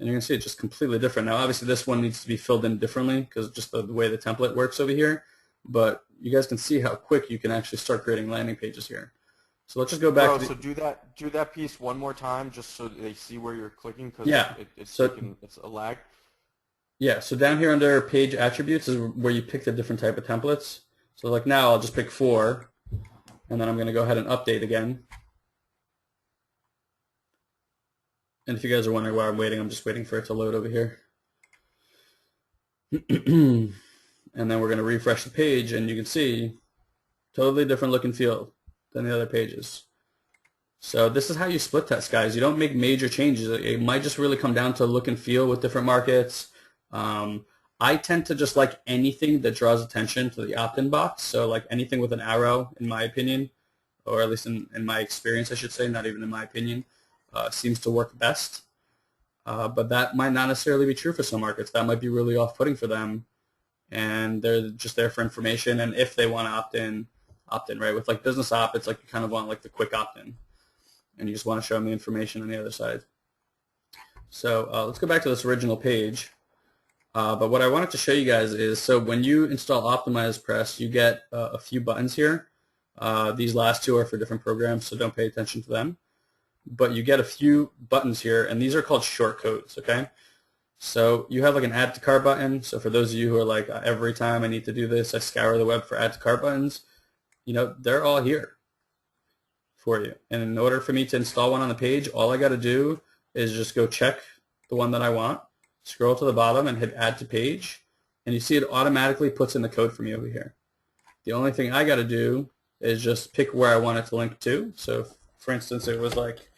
And you can see it's just completely different. Now obviously this one needs to be filled in differently because just the way the template works over here. But you guys can see how quick you can actually start creating landing pages here. So let's just go back. So do that piece one more time, just so they see where you're clicking, because it's a lag. Yeah. So down here under page attributes is where you pick the different type of templates. So like now I'll just pick 4, and then I'm going to go ahead and update again. And if you guys are wondering why I'm waiting, I'm just waiting for it to load over here. And then we're going to refresh the page, and you can see totally different look and feel than the other pages. So this is how you split test, guys. You don't make major changes. It might just really come down to look and feel with different markets. I tend to just like anything that draws attention to the opt-in box. So like anything with an arrow, in my opinion, or at least in my experience, I should say, not even in my opinion, seems to work best. But that might not necessarily be true for some markets. That might be really off-putting for them. And they're just there for information, and if they want to opt in, right? With like business op, it's like you kind of want like the quick opt-in, and you just want to show them the information on the other side. So let's go back to this original page. But what I wanted to show you guys is, so when you install OptimizePress, you get a few buttons here. These last 2 are for different programs, so don't pay attention to them. But you get a few buttons here, and these are called shortcodes, okay? So you have like an add to cart button. So for those of you who are like, every time I need to do this, I scour the web for add to cart buttons, they're all here for you. And in order for me to install one on the page, all I got to do is just go check the one that I want, scroll to the bottom and hit add to page, and you see it automatically puts in the code for me over here. The only thing I got to do is just pick where I want it to link to. So for instance, it was like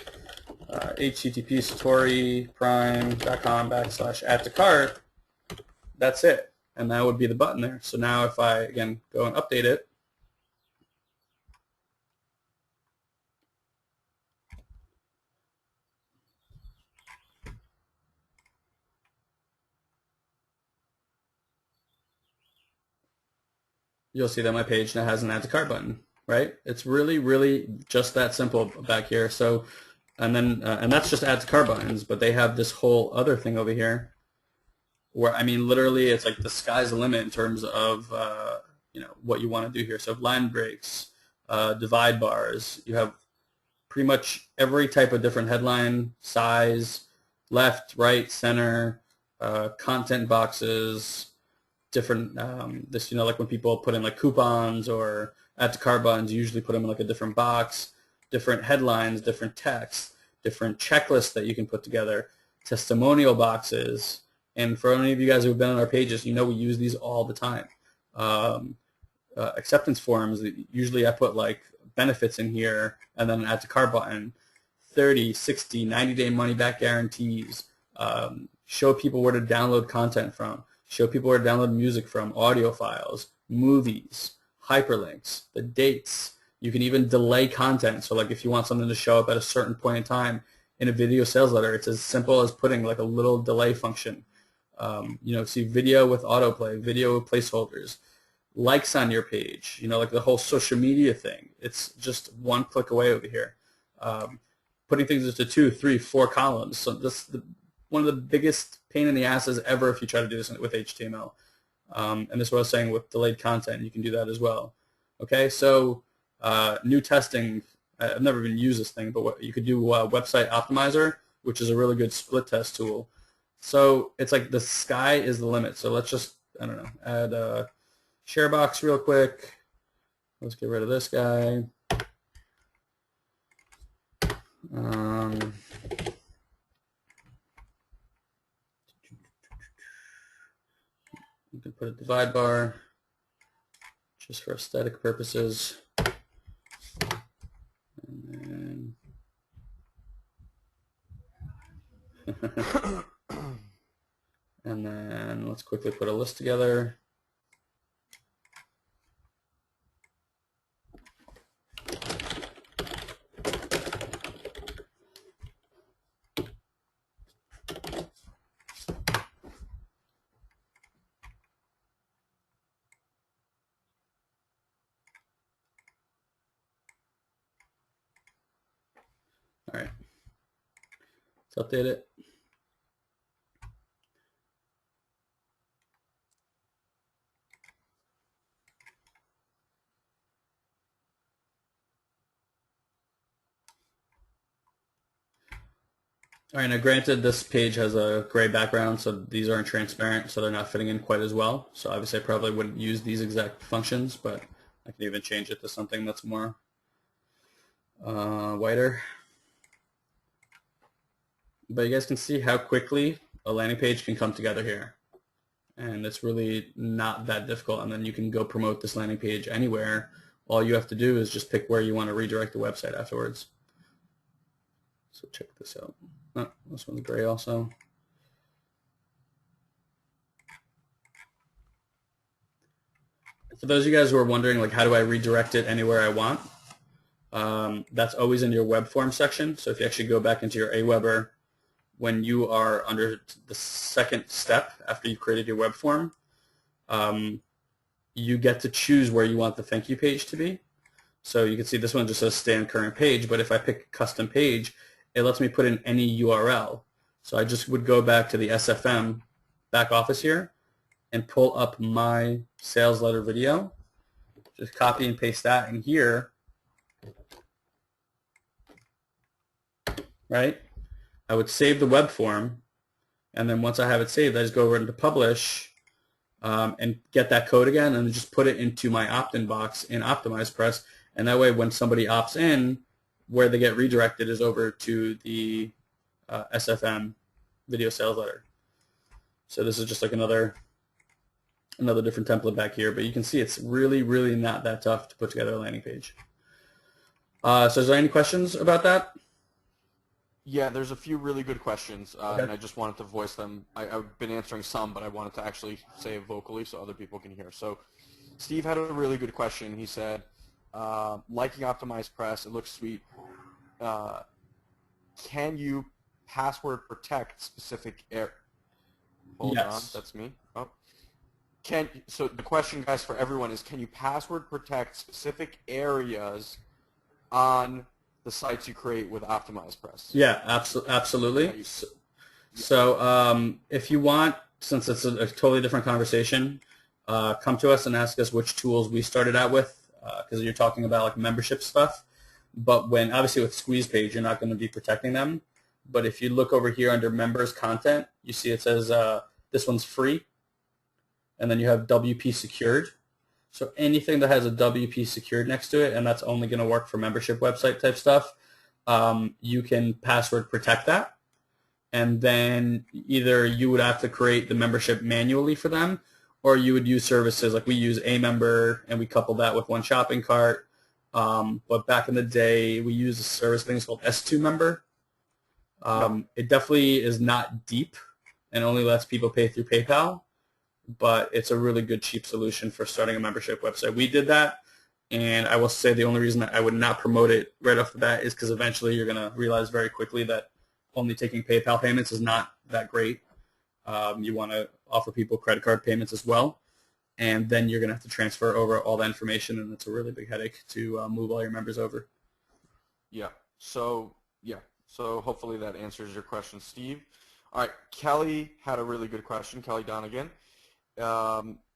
http satoriprime.com/add to cart. That's it, and that would be the button there. So now if I again go and update it, you'll see that my page now has an add to cart button, right? It's really, really just that simple back here. So and then and that's just add to cart buttons, but they have this whole other thing over here where, I mean, literally it's like the sky's the limit in terms of what you want to do here. So line breaks, divide bars, you have pretty much every type of different headline size, left, right, center, content boxes, different this like when people put in like coupons or add to cart buttons, you usually put them in like a different box, different headlines, different text, different checklists that you can put together, testimonial boxes. And for any of you guys who have been on our pages, we use these all the time. Acceptance forms, usually I put like benefits in here and then an add to cart button, 30, 60, 90-day money-back guarantees, show people where to download content from, show people where to download music from, audio files, movies, hyperlinks, the dates. You can even delay content. So like if you want something to show up at a certain point in time in a video sales letter, it's as simple as putting like a little delay function. See video with autoplay, video placeholders, likes on your page, like the whole social media thing. It's just one click away over here. Putting things into 2, 3, 4 columns. So one of the biggest pain in the asses ever if you try to do this with HTML. And this is what I was saying with delayed content. You can do that as well. Okay, so new testing. I've never even used this thing, but what you could do Website Optimizer, which is a really good split test tool. So it's like the sky is the limit. So let's just, I don't know, add a share box real quick. Let's get rid of this guy. You can put a divide bar just for aesthetic purposes. And then, and then let's quickly put a list together. All right, let's update it. All right, now granted this page has a gray background, so these aren't transparent, so they're not fitting in quite as well. So obviously I probably wouldn't use these exact functions, but I can even change it to something that's more whiter. But you guys can see how quickly a landing page can come together here. And it's really not that difficult. And then you can go promote this landing page anywhere. All you have to do is just pick where you want to redirect the website afterwards. So check this out. Oh, this one's gray also. For those of you guys who are wondering, like, how do I redirect it anywhere I want? That's always in your web form section. So if you actually go back into your Aweber, when you are under the second step after you've created your web form, you get to choose where you want the thank you page to be. So you can see this one just says stay on current page, but if I pick custom page, it lets me put in any URL. So I just would go back to the SFM back office here and pull up my sales letter video. Just copy and paste that in here, right? I would save the web form, and then once I have it saved, I just go over into publish and get that code again and just put it into my opt-in box in OptimizePress, and that way when somebody opts in, where they get redirected is over to the SFM video sales letter. So this is just like another different template back here, but you can see it's really, really not that tough to put together a landing page. So is there any questions about that? Yeah, there's a few really good questions, Okay. and I just wanted to voice them. I've been answering some, but I wanted to actually say it vocally so other people can hear. So Steve had a really good question. He said, liking OptimizePress, it looks sweet. Can you password protect specific areas? Hold Yes. on, that's me. Oh. So the question, guys, for everyone is, can you password protect specific areas on the sites you create with OptimizePress? Yeah, absolutely. So if you want, since it's a totally different conversation, come to us and ask us which tools we started out with, because you're talking about like membership stuff. But when obviously with Squeeze Page, you're not going to be protecting them. But if you look over here under members content, you see it says this one's free, and then you have WP secured. So anything that has a WP secured next to it, and that's only going to work for membership website type stuff, you can password protect that. And then either you would have to create the membership manually for them, or you would use services like we use Amember, and we couple that with one shopping cart. But back in the day, we used a service thing called S2 Member. It definitely is not deep and only lets people pay through PayPal, but it's a really good cheap solution for starting a membership website. We did that, and I will say the only reason that I would not promote it right off the bat is because eventually you're going to realize very quickly that only taking PayPal payments is not that great. You want to offer people credit card payments as well, and then you're going to have to transfer over all that information, and it's a really big headache to move all your members over. Yeah. So hopefully that answers your question, Steve. All right, Kelly had a really good question, Kelly Donegan.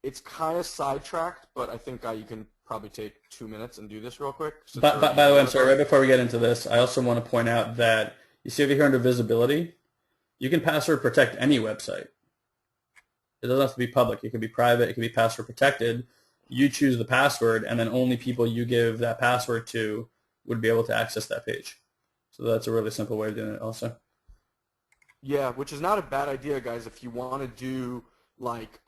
It's kind of sidetracked, but I think you can probably take 2 minutes and do this real quick. Since But, you're by the way, I'm with sorry, us. right before we get into this, I also want to point out that you see over here under visibility, you can password protect any website. It doesn't have to be public. It can be private. It can be password protected. You choose the password, and then only people you give that password to would be able to access that page. So that's a really simple way of doing it also. Yeah, which is not a bad idea, guys. If you want to do like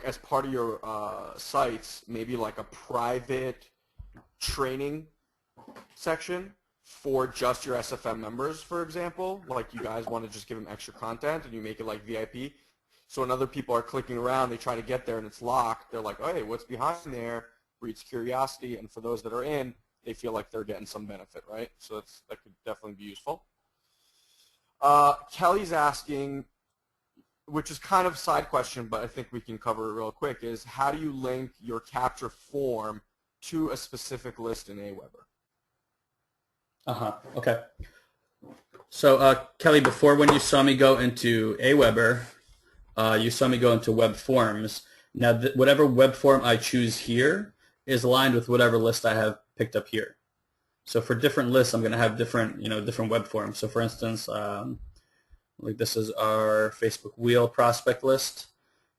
as part of your sites, maybe like a private training section for just your SFM members, for example. Like you guys want to just give them extra content and you make it like VIP. So when other people are clicking around, they try to get there and it's locked. They're like, oh, hey, what's behind there? Breeds curiosity. And for those that are in, they feel like they're getting some benefit, right? So that could definitely be useful. Kelly's asking, which is kind of a side question, but I think we can cover it real quick, is how do you link your capture form to a specific list in Aweber? Okay. So Kelly, before when you saw me go into Aweber, you saw me go into web forms. Now, whatever web form I choose here is aligned with whatever list I have picked up here. So for different lists, I'm going to have different web forms. So for instance, like this is our Facebook Wheel prospect list.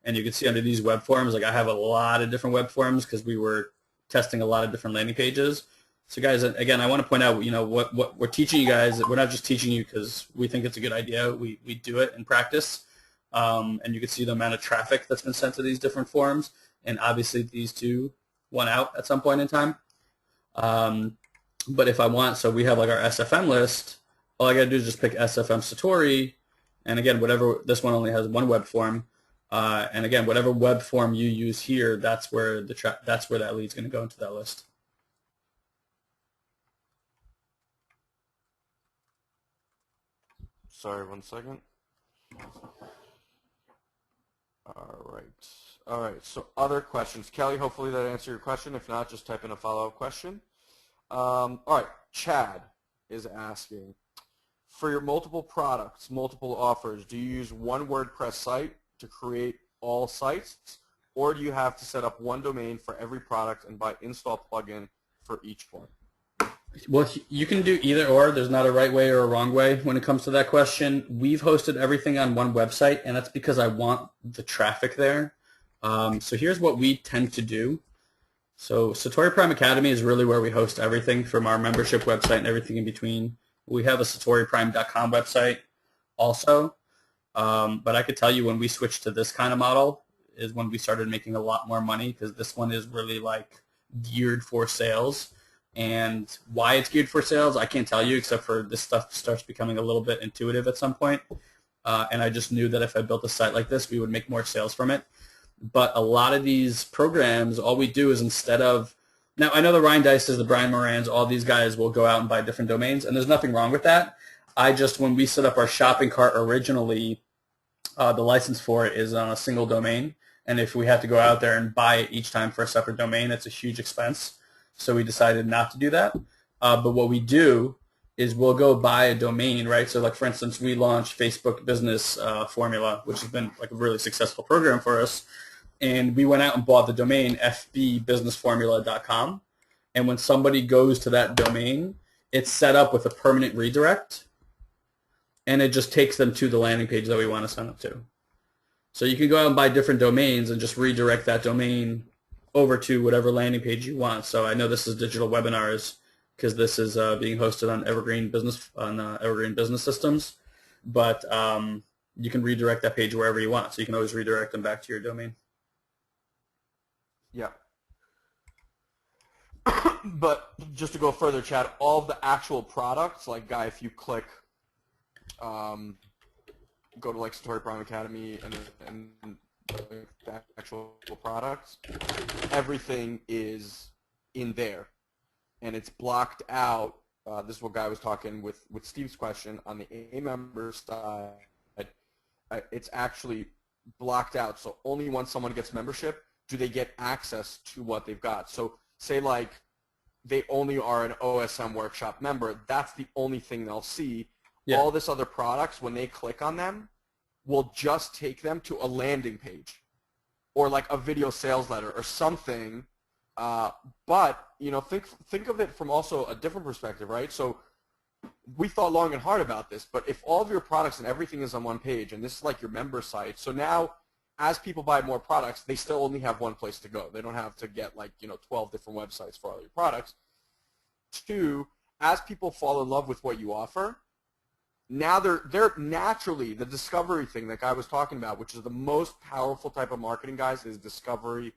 And you can see under these web forms, like I have a lot of different web forms because we were testing a lot of different landing pages. So guys, again, I want to point out, what we're teaching you guys, we're not just teaching you because we think it's a good idea. We do it in practice. And you can see the amount of traffic that's been sent to these different forms. And obviously these two went out at some point in time. But if I want, so we have like our SFM list, all I got to do is just pick SFM Satori. And again, this one only has one web form. And again, whatever web form you use here, that's where that lead's going to go into that list. Sorry, 1 second. All right. So other questions, Kelly. Hopefully that answered your question. If not, just type in a follow-up question. All right. Chad is asking, for your multiple products, multiple offers, do you use one WordPress site to create all sites, or do you have to set up one domain for every product and buy install plugin for each one? Well, you can do either or. There's not a right way or a wrong way when it comes to that question. We've hosted everything on one website, and that's because I want the traffic there. So here's what we tend to do. So Satori Prime Academy is really where we host everything from our membership website and everything in between. We have a SatoriPrime.com website also. But I could tell you when we switched to this kind of model is when we started making a lot more money because this one is really like geared for sales. And why it's geared for sales, I can't tell you except for this stuff starts becoming a little bit intuitive at some point. And I just knew that if I built a site like this, we would make more sales from it. But a lot of these programs, all we do is instead of – now, I know the Ryan Dices, the Brian Morans, all these guys will go out and buy different domains, and there's nothing wrong with that. When we set up our shopping cart originally, the license for it is on a single domain. And if we have to go out there and buy it each time for a separate domain, it's a huge expense. So we decided not to do that. But what we do is we'll go buy a domain, right? So like, for instance, we launched Facebook Business Formula, which has been like a really successful program for us. And we went out and bought the domain fbbusinessformula.com. And when somebody goes to that domain, it's set up with a permanent redirect. And it just takes them to the landing page that we want to send them to. So you can go out and buy different domains and just redirect that domain over to whatever landing page you want. So I know this is digital webinars because this is being hosted on Evergreen Business Systems, but you can redirect that page wherever you want. So you can always redirect them back to your domain. Yeah. But just to go further, Chad, all of the actual products, like Guy, if you click, go to like Satori Prime Academy and the actual products, everything is in there, and it's blocked out. This is what Guy was talking with Steve's question on the A member side. It's actually blocked out, so only once someone gets membership do they get access to what they've got. So say like they only are an OSM workshop member, that's the only thing they'll see. Yeah. all this other products, when they click on them, will just take them to a landing page or like a video sales letter or something. But think of it from also a different perspective, right? So we thought long and hard about this, but if all of your products and everything is on one page, and this is like your member site, so now as people buy more products, they still only have one place to go. They don't have to get 12 different websites for all your products. Two, as people fall in love with what you offer, now they're naturally, the discovery thing that I was talking about, which is the most powerful type of marketing, guys, is discovery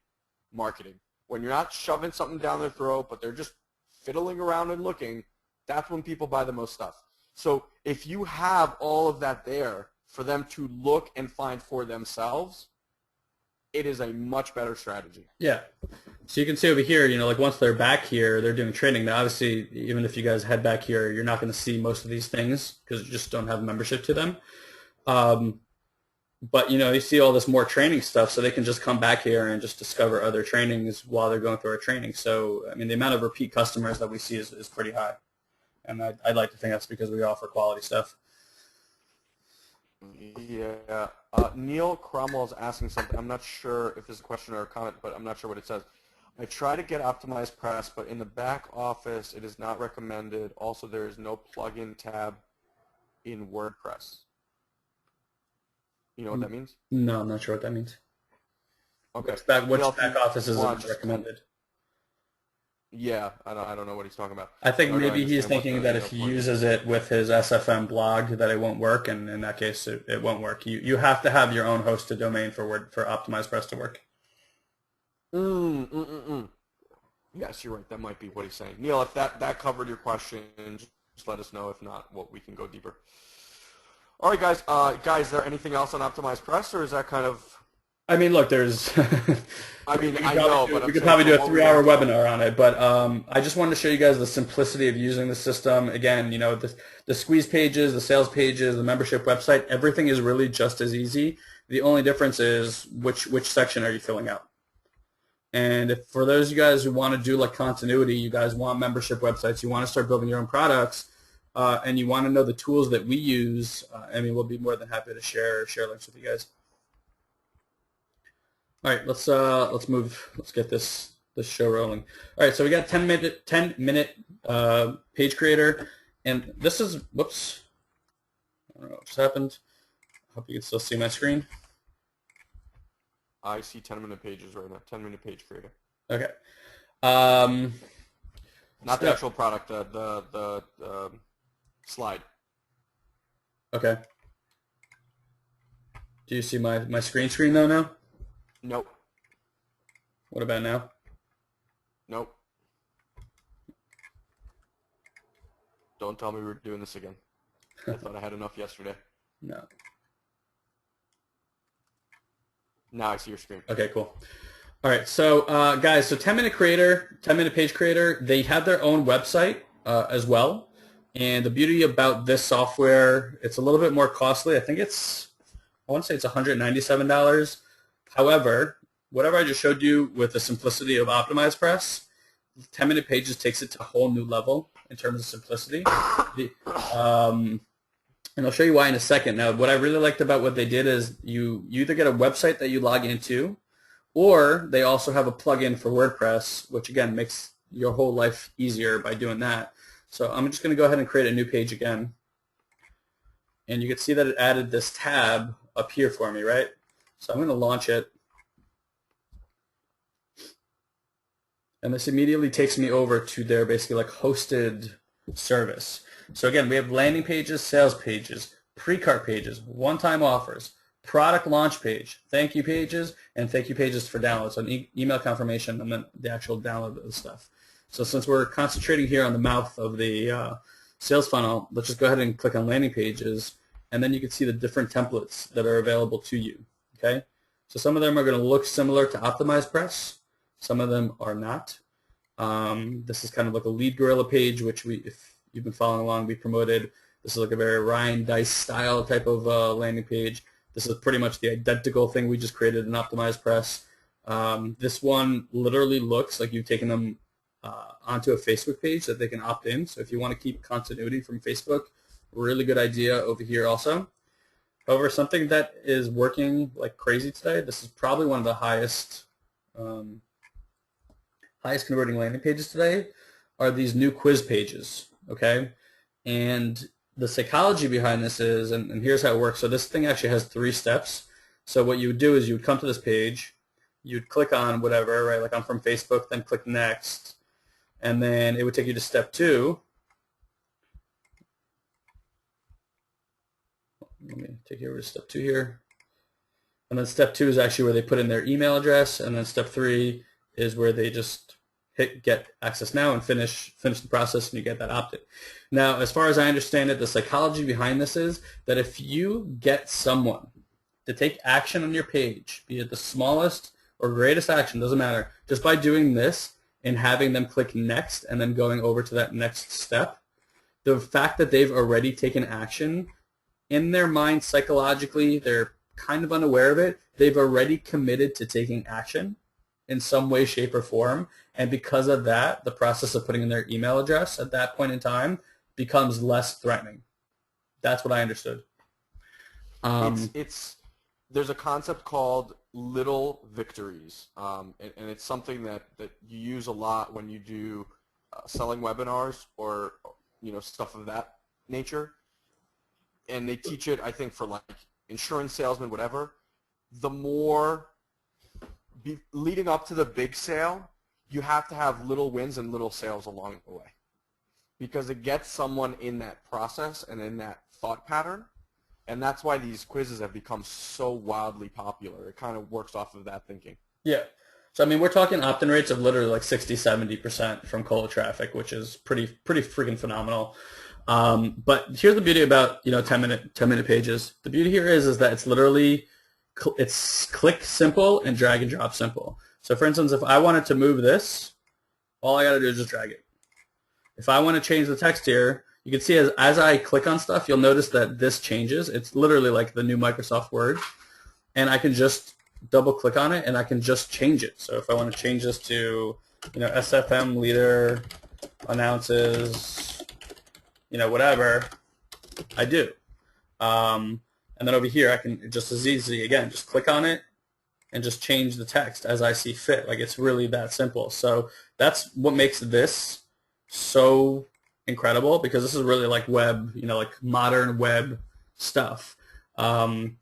marketing. When you're not shoving something down their throat, but they're just fiddling around and looking, that's when people buy the most stuff. So if you have all of that there for them to look and find for themselves, it is a much better strategy. Yeah. So you can see over here, like once they're back here, they're doing training. Now, obviously, even if you guys head back here, you're not going to see most of these things because you just don't have membership to them. But, you see all this more training stuff, so they can just come back here and just discover other trainings while they're going through our training. So, I mean, the amount of repeat customers that we see is pretty high. And I'd like to think that's because we offer quality stuff. Yeah. Neil Cromwell's asking something. I'm not sure if this is a question or a comment, but I'm not sure what it says. I try to get Optimized Press, but in the back office, it is not recommended. Also, there is no plugin tab in WordPress. You know what that means? No, I'm not sure what that means. Okay. Which back office is recommended? Yeah, I don't know what he's talking about. I think maybe he's thinking that if he uses it with his SFM blog that it won't work, and in that case it won't work. You have to have your own hosted domain for Optimized Press to work. Yes, you're right. That might be what he's saying. Neil, if that covered your question, just let us know. If not, we can go deeper. All right, guys. Is there anything else on Optimized Press, or is that kind of... I mean, look, there's... I mean, I know, but we could probably do a 3-hour webinar on it, but I just wanted to show you guys the simplicity of using the system. Again, the squeeze pages, the sales pages, the membership website, everything is really just as easy. The only difference is which section are you filling out. And if for those of you guys who want to do like continuity, you guys want membership websites, you want to start building your own products, and you want to know the tools that we use, we'll be more than happy to share links with you guys. All right, let's move. Let's get this show rolling. All right, so we got 10-minute page creator, and this is whoops. I don't know what just happened. I hope you can still see my screen. I see 10-minute pages right now. 10-minute page creator. Okay. Not the actual product. The slide. Okay. Do you see my screen though now? Nope. What about now? Nope. Don't tell me we're doing this again. I thought I had enough yesterday. No. Now I see your screen. Okay, cool. All right, so guys, so 10-minute page creator, they have their own website as well. And the beauty about this software, it's a little bit more costly. I want to say it's $197. However, whatever I just showed you with the simplicity of Optimized Press, 10-minute pages takes it to a whole new level in terms of simplicity. And I'll show you why in a second. Now, what I really liked about what they did is you either get a website that you log into, or they also have a plugin for WordPress, which again makes your whole life easier by doing that. So I'm just going to go ahead and create a new page again. And you can see that it added this tab up here for me, right? So I'm going to launch it. And this immediately takes me over to their basically like hosted service. So again, we have landing pages, sales pages, pre-cart pages, one-time offers, product launch page, thank you pages, and thank you pages for downloads. So an email confirmation and then the actual download of the stuff. So since we're concentrating here on the mouth of the sales funnel, let's just go ahead and click on landing pages, and then you can see the different templates that are available to you. Okay, so some of them are going to look similar to Optimized Press. Some of them are not. This is kind of like a lead gorilla page, which if you've been following along, we promoted. This is like a very Ryan Dice style type of landing page. This is pretty much the identical thing we just created in Optimized Press. This one literally looks like you've taken them onto a Facebook page that they can opt in. So if you want to keep continuity from Facebook really good idea over here also. However, something that is working like crazy today, this is probably one of the highest converting landing pages today, are these new quiz pages, okay? And the psychology behind this is, and here's how it works. So this thing actually has 3 steps. So what you would do is you would come to this page, you'd click on whatever, right? Like I'm from Facebook, then click next, and then it would take you to step 2. Let me take you over to step 2 here. And then step 2 is actually where they put in their email address, and then step 3 is where they just hit get access now and finish the process, and you get that opt-in. Now, as far as I understand it, the psychology behind this is that if you get someone to take action on your page, be it the smallest or greatest action, doesn't matter, just by doing this and having them click next and then going over to that next step, the fact that they've already taken action, in their mind psychologically, they're kind of unaware of it, they've already committed to taking action in some way, shape, or form. And because of that, the process of putting in their email address at that point in time becomes less threatening. That's what I understood. There's a concept called little victories, and it's something that you use a lot when you do selling webinars or stuff of that nature. And they teach it, I think, for like insurance salesmen, whatever. The more leading up to the big sale, you have to have little wins and little sales along the way, because it gets someone in that process and in that thought pattern. And that's why these quizzes have become so wildly popular. It kind of works off of that thinking. Yeah. So, I mean, we're talking opt-in rates of literally like 60-70% from cold traffic, which is pretty freaking phenomenal. But here's the beauty about 10-minute pages. The beauty here is that it's literally it's click simple and drag and drop simple. So, for instance, if I wanted to move this, all I got to do is just drag it. If I want to change the text here, you can see as I click on stuff, you'll notice that this changes. It's literally like the new Microsoft Word. And I can just double click on it and I can just change it. So if I want to change this to, SFM leader announces, whatever, I do. And then over here, I can just as easy, again, just click on it and just change the text as I see fit. Like, it's really that simple. So that's what makes this so incredible, because this is really like web, like modern web stuff. And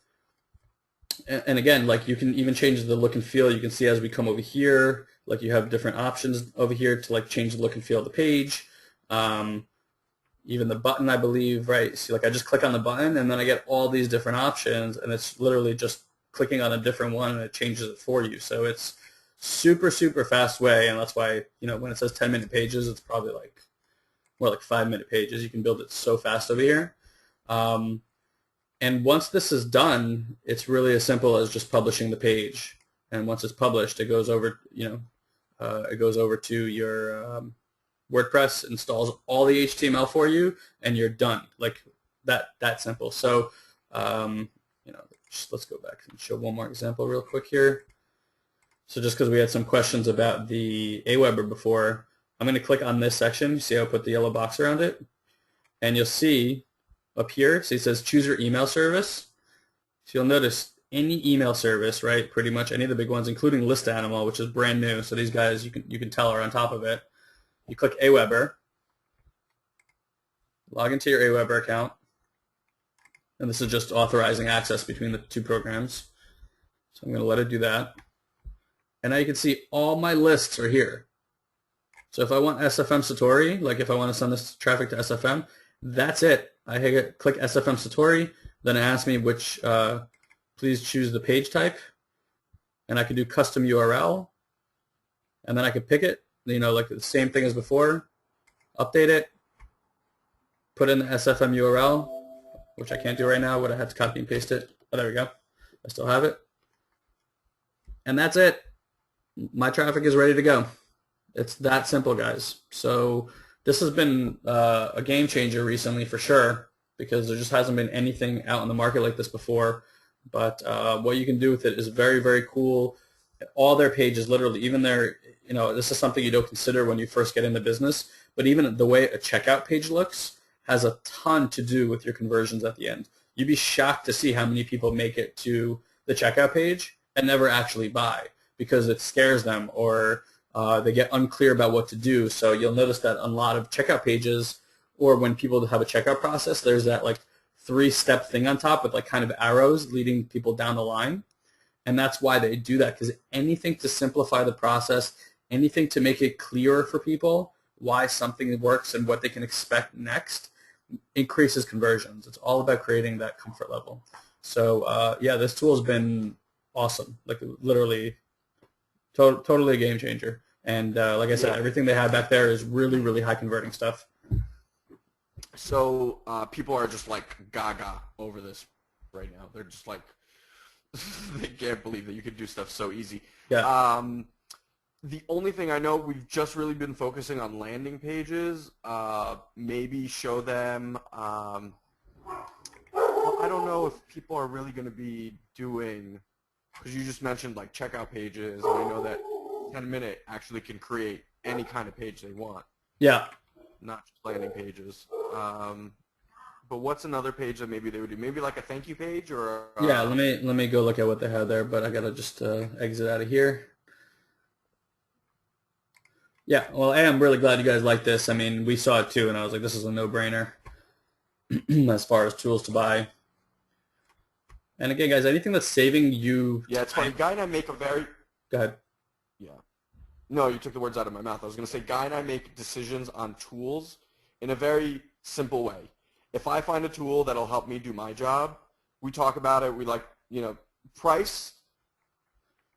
again, like, you can even change the look and feel. You can see as we come over here, like, you have different options over here to like change the look and feel of the page. Even the button, I believe, right? See, like, I just click on the button and then I get all these different options, and it's literally just clicking on a different one and it changes it for you. So it's super fast way, and that's why, when it says 10-minute pages, it's probably like more like 5-minute pages. You can build it so fast over here. And once this is done, it's really as simple as just publishing the page. And once it's published, it goes over, to your WordPress, installs all the HTML for you, and you're done. Like that simple. So, let's go back and show one more example real quick here. So just because we had some questions about the Aweber before, I'm going to click on this section. You see how I put the yellow box around it? And you'll see up here, see it says choose your email service. So you'll notice any email service, right? Pretty much any of the big ones, including List Animal, which is brand new. So these guys, you can tell, are on top of it. You click Aweber, log into your Aweber account, and this is just authorizing access between the two programs. So I'm going to let it do that. And now you can see all my lists are here. So if I want SFM Satori, like if I want to send this traffic to SFM, that's it. I click SFM Satori, then it asks me which, please choose the page type, and I can do custom URL, and then I can pick it, like the same thing as before, update it, put in the SFM URL, which I can't do right now, but I have to copy and paste it. Oh, there we go. I still have it. And that's it. My traffic is ready to go. It's that simple, guys. So this has been a game changer recently for sure, because there just hasn't been anything out in the market like this before. But what you can do with it is very cool. All their pages, literally, even their, this is something you don't consider when you first get into business, but even the way a checkout page looks, has a ton to do with your conversions at the end. You'd be shocked to see how many people make it to the checkout page and never actually buy because it scares them or they get unclear about what to do. So you'll notice that on a lot of checkout pages or when people have a checkout process, there's that like 3-step thing on top with like kind of arrows leading people down the line. And that's why they do that, because anything to simplify the process, anything to make it clearer for people why something works and what they can expect next increases conversions. It's all about creating that comfort level. So yeah, this tool has been awesome, like literally totally a game changer. And like I said, everything they have back there is really, really high converting stuff. So people are just like gaga over this right now. They're just like, they can't believe that you could do stuff so easy. Yeah. The only thing I know, we've just really been focusing on landing pages. Maybe show them. Well, I don't know if people are really going to be doing, because you just mentioned like checkout pages, and I know that 10-Minute actually can create any kind of page they want. Yeah. Not just landing pages. But what's another page that maybe they would do? Maybe like a thank you page or yeah, let me go look at what they have there, but I gotta just exit out of here. Yeah, well, I'm really glad you guys like this. I mean, we saw it too, and I was like, this is a no-brainer as far as tools to buy. And again, guys, anything that's saving you. Yeah, it's funny. Guy and I make a very. Go ahead. Yeah. No, you took the words out of my mouth. I was going to say, Guy and I make decisions on tools in a very simple way. If I find a tool that'll help me do my job, we talk about it. We like, price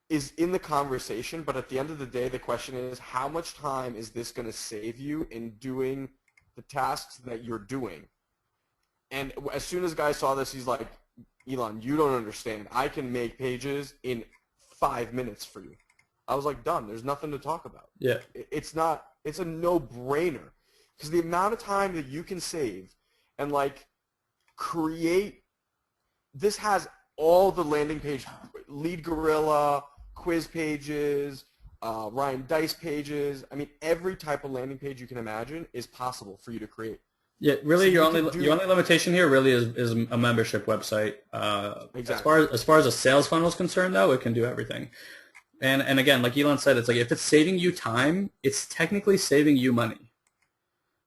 is in the conversation, but at the end of the day, the question is, how much time is this going to save you in doing the tasks that you're doing? And as soon as Guy saw this, he's like, Elon, you don't understand. I can make pages in 5 minutes for you. I was like, done. There's nothing to talk about. Yeah. It's a no-brainer. Because the amount of time that you can save and, like, create, this has all the landing page, Lead Gorilla, quiz pages, Ryan Dice pages. I mean, every type of landing page you can imagine is possible for you to create. Yeah, really, So your only limitation here really is a membership website. Exactly. As far as a sales funnel is concerned, though, it can do everything. And again, like Elon said, it's like if it's saving you time, it's technically saving you money.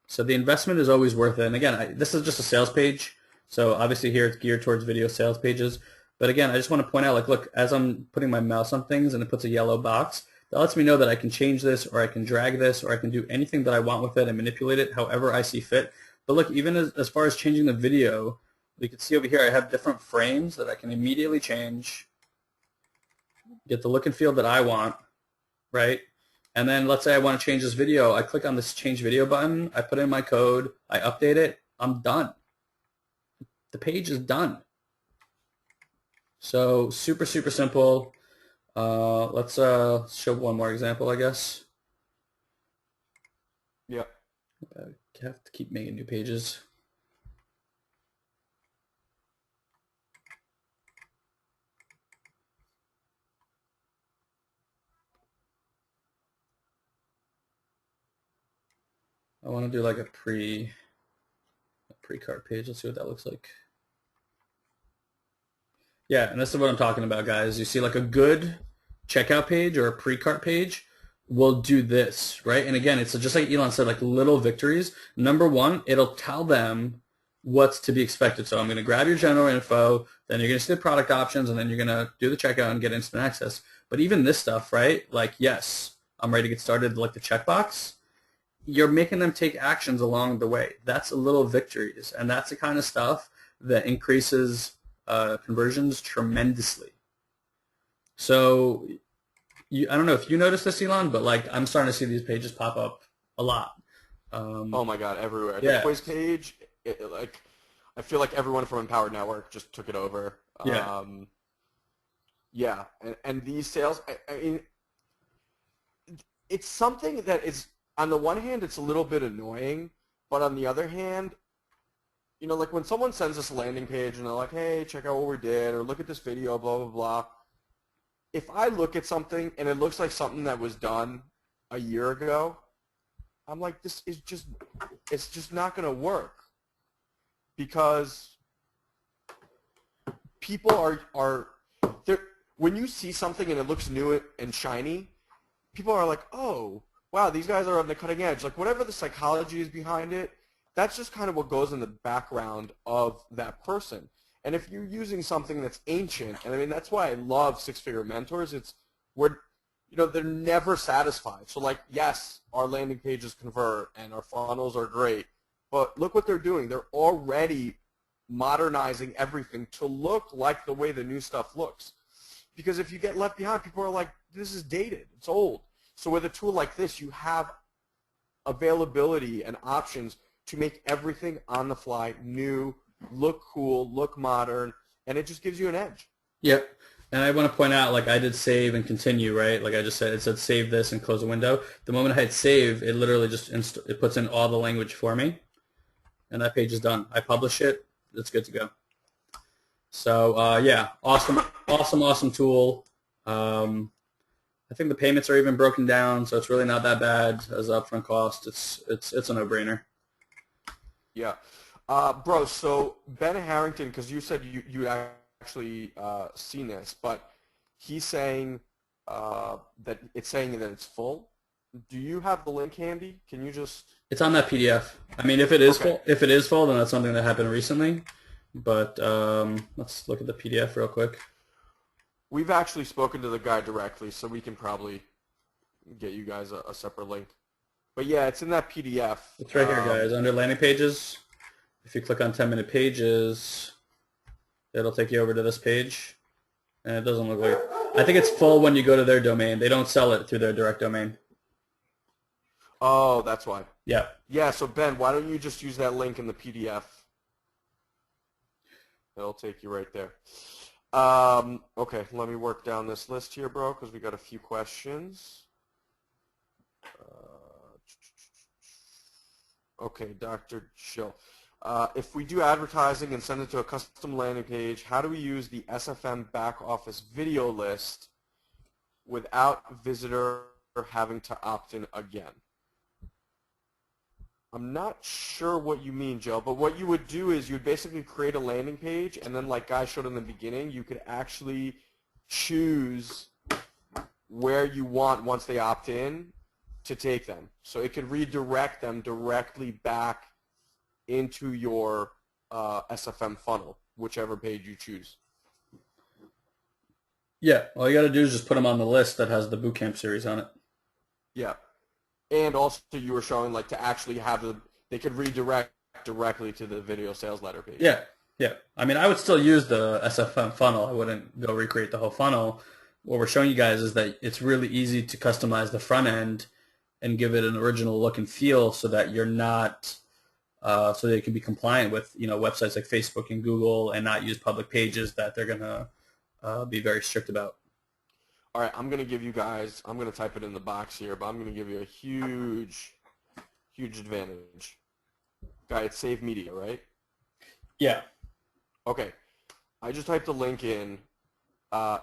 So the investment is always worth it. And again, this is just a sales page. So obviously here it's geared towards video sales pages. But again, I just want to point out, like, look, as I'm putting my mouse on things and it puts a yellow box, that lets me know that I can change this or I can drag this or I can do anything that I want with it and manipulate it however I see fit. But look, even as far as changing the video, you can see over here I have different frames that I can immediately change, get the look and feel that I want, right? And then let's say I want to change this video. I click on this change video button. I put in my code. I update it. I'm done. The page is done. So super, super simple. Let's show one more example, I guess. Yeah. I have to keep making new pages. I want to do like a pre-cart page. Let's see what that looks like. Yeah, and this is what I'm talking about, guys. You see like a good checkout page or a pre-cart page will do this, right? And again, it's just like Elon said, like little victories. Number one, it'll tell them what's to be expected. So I'm going to grab your general info, then you're going to see the product options, and then you're going to do the checkout and get instant access. But even this stuff, right? Like, yes, I'm ready to get started, like the checkbox. You're making them take actions along the way. That's a little victories, and that's the kind of stuff that increases conversions tremendously. So I don't know if you noticed this, Elon, but like I'm starting to see these pages pop up a lot. Oh my God, everywhere. Yeah. The quiz page, like I feel like everyone from Empowered Network just took it over. Yeah. Yeah, and these sales, I mean, it's something that is, on the one hand, it's a little bit annoying, but on the other hand, like when someone sends us a landing page and they're like, hey, check out what we did, or look at this video, blah, blah, blah. If I look at something and it looks like something that was done a year ago, I'm like, it's just not going to work. because people are there when you see something and it looks new and shiny, people are like, oh, wow, these guys are on the cutting edge. Like, whatever the psychology is behind it, that's just kind of what goes in the background of that person. And if you're using something that's ancient, and I mean, that's why I love Six Figure Mentors, they're never satisfied. So, like, yes, our landing pages convert and our funnels are great, but look what they're doing. They're already modernizing everything to look like the way the new stuff looks. Because if you get left behind, people are like, this is dated, it's old. So with a tool like this, you have availability and options to make everything on the fly, new, look cool, look modern, and it just gives you an edge. Yep. And I want to point out, like, I did save and continue, right? Like I just said, it said save this and close the window. The moment I hit save, it literally just it puts in all the language for me, and that page is done. I publish it. It's good to go. So yeah, awesome tool. I think the payments are even broken down, so it's really not that bad as an upfront cost. It's a no-brainer. Yeah. Bro, so Ben Harrington, because you said you actually seen this, but he's saying that it's full. Do you have the link handy? Can you just... It's on that PDF. I mean, if it is full, then that's something that happened recently. But let's look at the PDF real quick. We've actually spoken to the guy directly, so we can probably get you guys a separate link. But yeah, it's in that PDF. It's right here, guys, under landing pages. If you click on 10-minute pages, it'll take you over to this page. And it doesn't look like... I think it's full when you go to their domain. They don't sell it through their direct domain. Oh, that's why. Yeah. Yeah, so Ben, why don't you just use that link in the PDF? It'll take you right there. Okay, let me work down this list here, bro, because we got a few questions. Okay, Dr. Chill. If we do advertising and send it to a custom landing page, how do we use the SFM back office video list without visitor having to opt in again? I'm not sure what you mean, Joe, but what you would do is you would basically create a landing page, and then like Guy showed in the beginning, you could actually choose where you want, once they opt in, to take them. So it could redirect them directly back into your SFM funnel, whichever page you choose. Yeah, all you got to do is just put them on the list that has the bootcamp series on it. Yeah. And also you were showing like to actually have they could redirect directly to the video sales letter page. Yeah, yeah. I mean, I would still use the SFM funnel. I wouldn't go recreate the whole funnel. What we're showing you guys is that it's really easy to customize the front end and give it an original look and feel so that you're not, so that it can be compliant with, websites like Facebook and Google and not use public pages that they're going to be very strict about. All right, I'm going to give you guys, I'm going to type it in the box here, but I'm going to give you a huge advantage. Guy, it's Save Media, right? Yeah. Okay. I just typed the link in.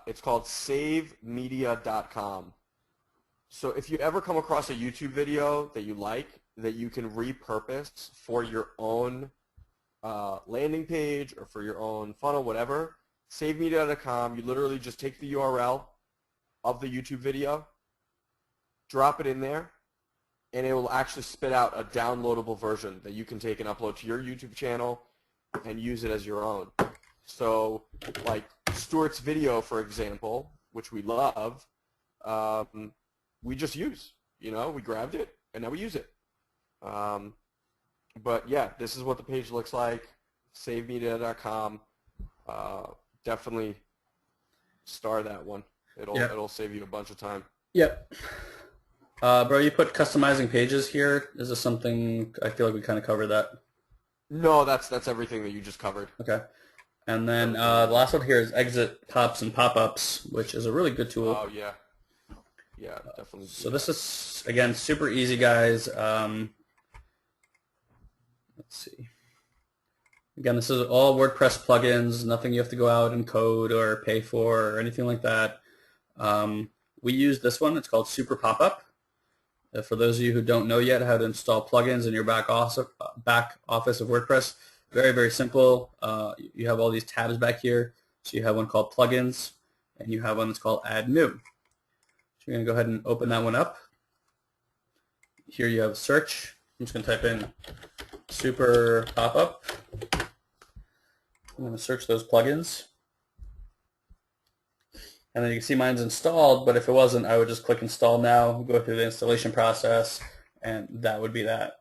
It's called savemedia.com. So if you ever come across a YouTube video that you like, that you can repurpose for your own landing page or for your own funnel, whatever, savemedia.com, you literally just take the URL of the YouTube video, drop it in there, and it will actually spit out a downloadable version that you can take and upload to your YouTube channel and use it as your own. So like Stuart's video, for example, which we love, we just use. We grabbed it, and now we use it. But yeah, this is what the page looks like, savemedia.com. Definitely star that one. It'll save you a bunch of time. Yep. Bro, you put customizing pages here. Is this something, I feel like we kind of covered that. No, that's everything that you just covered. Okay. And then the last one here is exit pops and pop-ups, which is a really good tool. Oh, yeah. Yeah, definitely. So this is, again, super easy, guys. Let's see. Again, this is all WordPress plugins, nothing you have to go out and code or pay for or anything like that. We use this one. It's called Super Pop-Up. For those of you who don't know yet how to install plugins in your back office of WordPress, Very, very simple. You have all these tabs back here. So you have one called plugins, and you have one that's called add new. So you're going to go ahead and open that one up. Here you have search. I'm just going to type in super pop-up. I'm going to search those plugins. And then you can see mine's installed, but if it wasn't, I would just click install now, go through the installation process, and that would be that.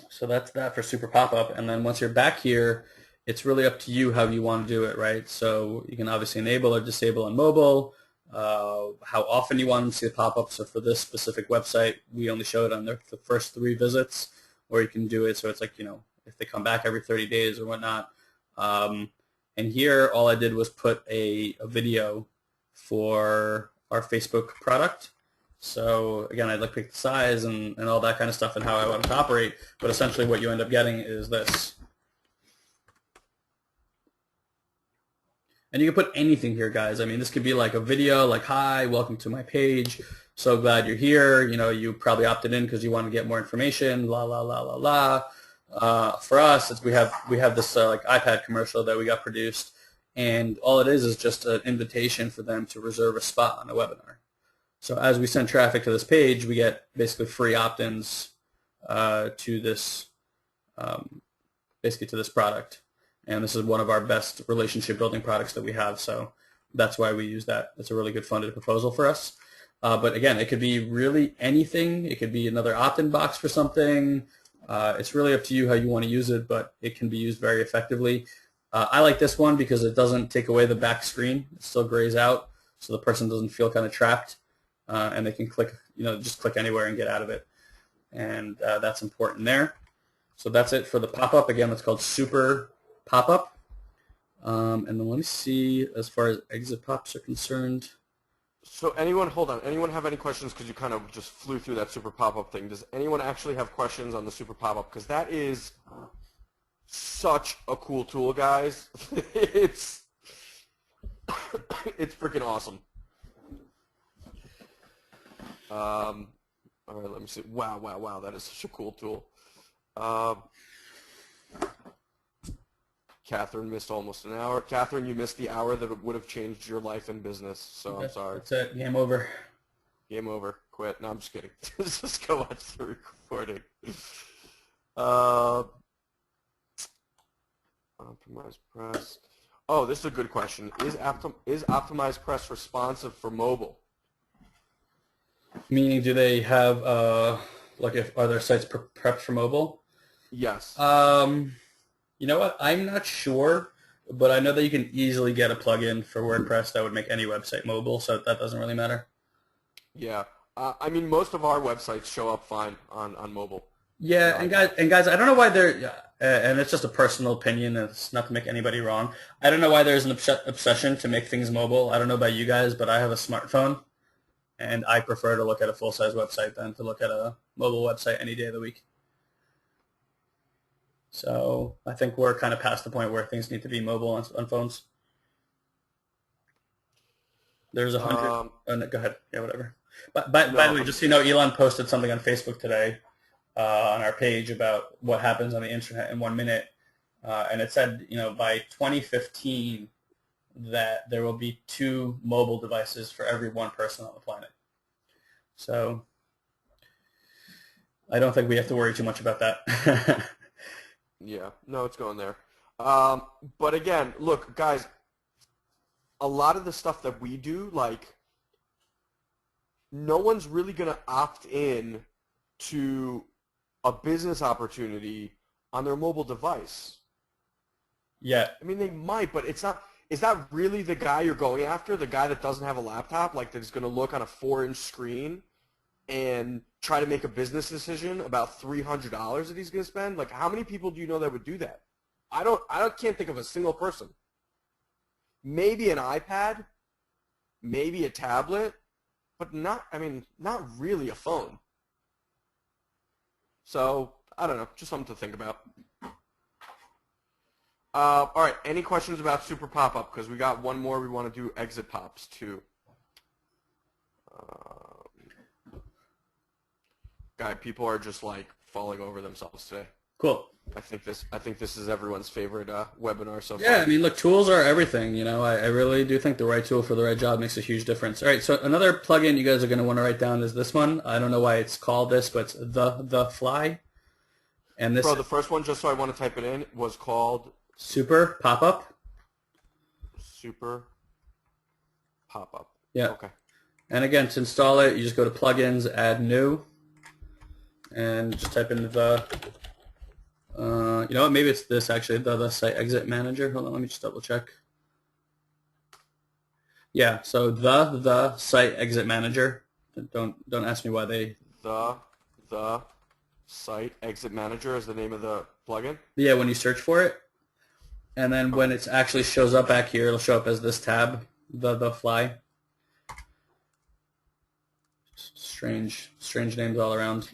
So that's that for Super Pop-Up. And then once you're back here, it's really up to you how you want to do it, right? So you can obviously enable or disable on mobile, how often you want to see the pop-up. So for this specific website, we only show it on the first 3 visits, or you can do it so it's like, if they come back every 30 days or whatnot. And here, all I did was put a video for our Facebook product. So again, I'd like to pick the size and all that kind of stuff and how I want it to operate. But essentially what you end up getting is this. And you can put anything here, guys. I mean, this could be like a video, like, hi, welcome to my page. So glad you're here. You probably opted in because you want to get more information, la, la, la, la, la. For us, we have this like iPad commercial that we got produced, and all it is just an invitation for them to reserve a spot on a webinar. So as we send traffic to this page, we get basically free opt-ins to this, basically to this product. And this is one of our best relationship building products that we have. So that's why we use that. It's a really good funded proposal for us. But again, it could be really anything. It could be another opt-in box for something. It's really up to you how you want to use it, but it can be used very effectively. I like this one because it doesn't take away the back screen. It still grays out, so the person doesn't feel kind of trapped, and they can click, just click anywhere and get out of it. And that's important there. So that's it for the pop-up. Again, it's called Super Pop-Up. And then let me see as far as exit pops are concerned. So hold on. Anyone have any questions? Because you kind of just flew through that Super Pop-Up thing. Does anyone actually have questions on the Super Pop-Up? Because that is such a cool tool, guys. It's freaking awesome. All right, let me see. Wow. That is such a cool tool. Catherine missed almost an hour. Catherine, you missed the hour that would have changed your life and business, so I'm sorry. That's it. Game over. Game over. Quit. No, I'm just kidding. Just go watch the recording. Optimized Press. Oh, this is a good question. Is Optimized Press responsive for mobile? Meaning, do they have, are their sites prepped for mobile? Yes. You know what? I'm not sure, but I know that you can easily get a plugin for WordPress that would make any website mobile, so that doesn't really matter. Yeah. I mean, most of our websites show up fine on mobile. Yeah, and guys, I don't know why they're, and it's just a personal opinion, it's not to make anybody wrong. I don't know why there's an obsession to make things mobile. I don't know about you guys, but I have a smartphone, and I prefer to look at a full-size website than to look at a mobile website any day of the week. So I think we're kind of past the point where things need to be mobile on phones. There's 100. Oh, no, go ahead. Yeah, whatever. But by the way, just so you know, Elon posted something on Facebook today on our page about what happens on the internet in 1 minute, and it said, by 2015 that there will be 2 mobile devices for every 1 person on the planet. So I don't think we have to worry too much about that. Yeah, no, it's going there. But again, look, guys, a lot of the stuff that we do, like, no one's really going to opt in to a business opportunity on their mobile device. Yeah. I mean, they might, but it's not. Is that really the guy you're going after? The guy that doesn't have a laptop, like that's going to look on a 4-inch screen and try to make a business decision about $300 that he's going to spend? Like, how many people do you know that would do that? I can't think of a single person. Maybe an iPad, maybe a tablet, but not really a phone. So, I don't know, just something to think about. All right, any questions about Super Pop-Up? Because we got one more we want to do exit pops too. Guy, people are just like falling over themselves today. Cool. I think this is everyone's favorite webinar so Yeah, far. I mean, look, tools are everything. You know, I really do think the right tool for the right job makes a huge difference. All right, so another plugin you guys are going to want to write down is this one. I don't know why it's called this, but it's the Fly, and this Bro, the first one, just so I want to type it in, was called Super Pop-Up. Super Pop-Up. Yeah. Okay. And again, to install it, you just go to Plugins, Add New, and just type in the. You know what? Maybe it's this actually. The Site Exit Manager. Hold on, let me just double check. Yeah. So the Site Exit Manager. Don't ask me why they. The Site Exit Manager is the name of the plugin. Yeah, when you search for it, and then when it actually shows up back here, it'll show up as this tab, the Fly. Strange names all around.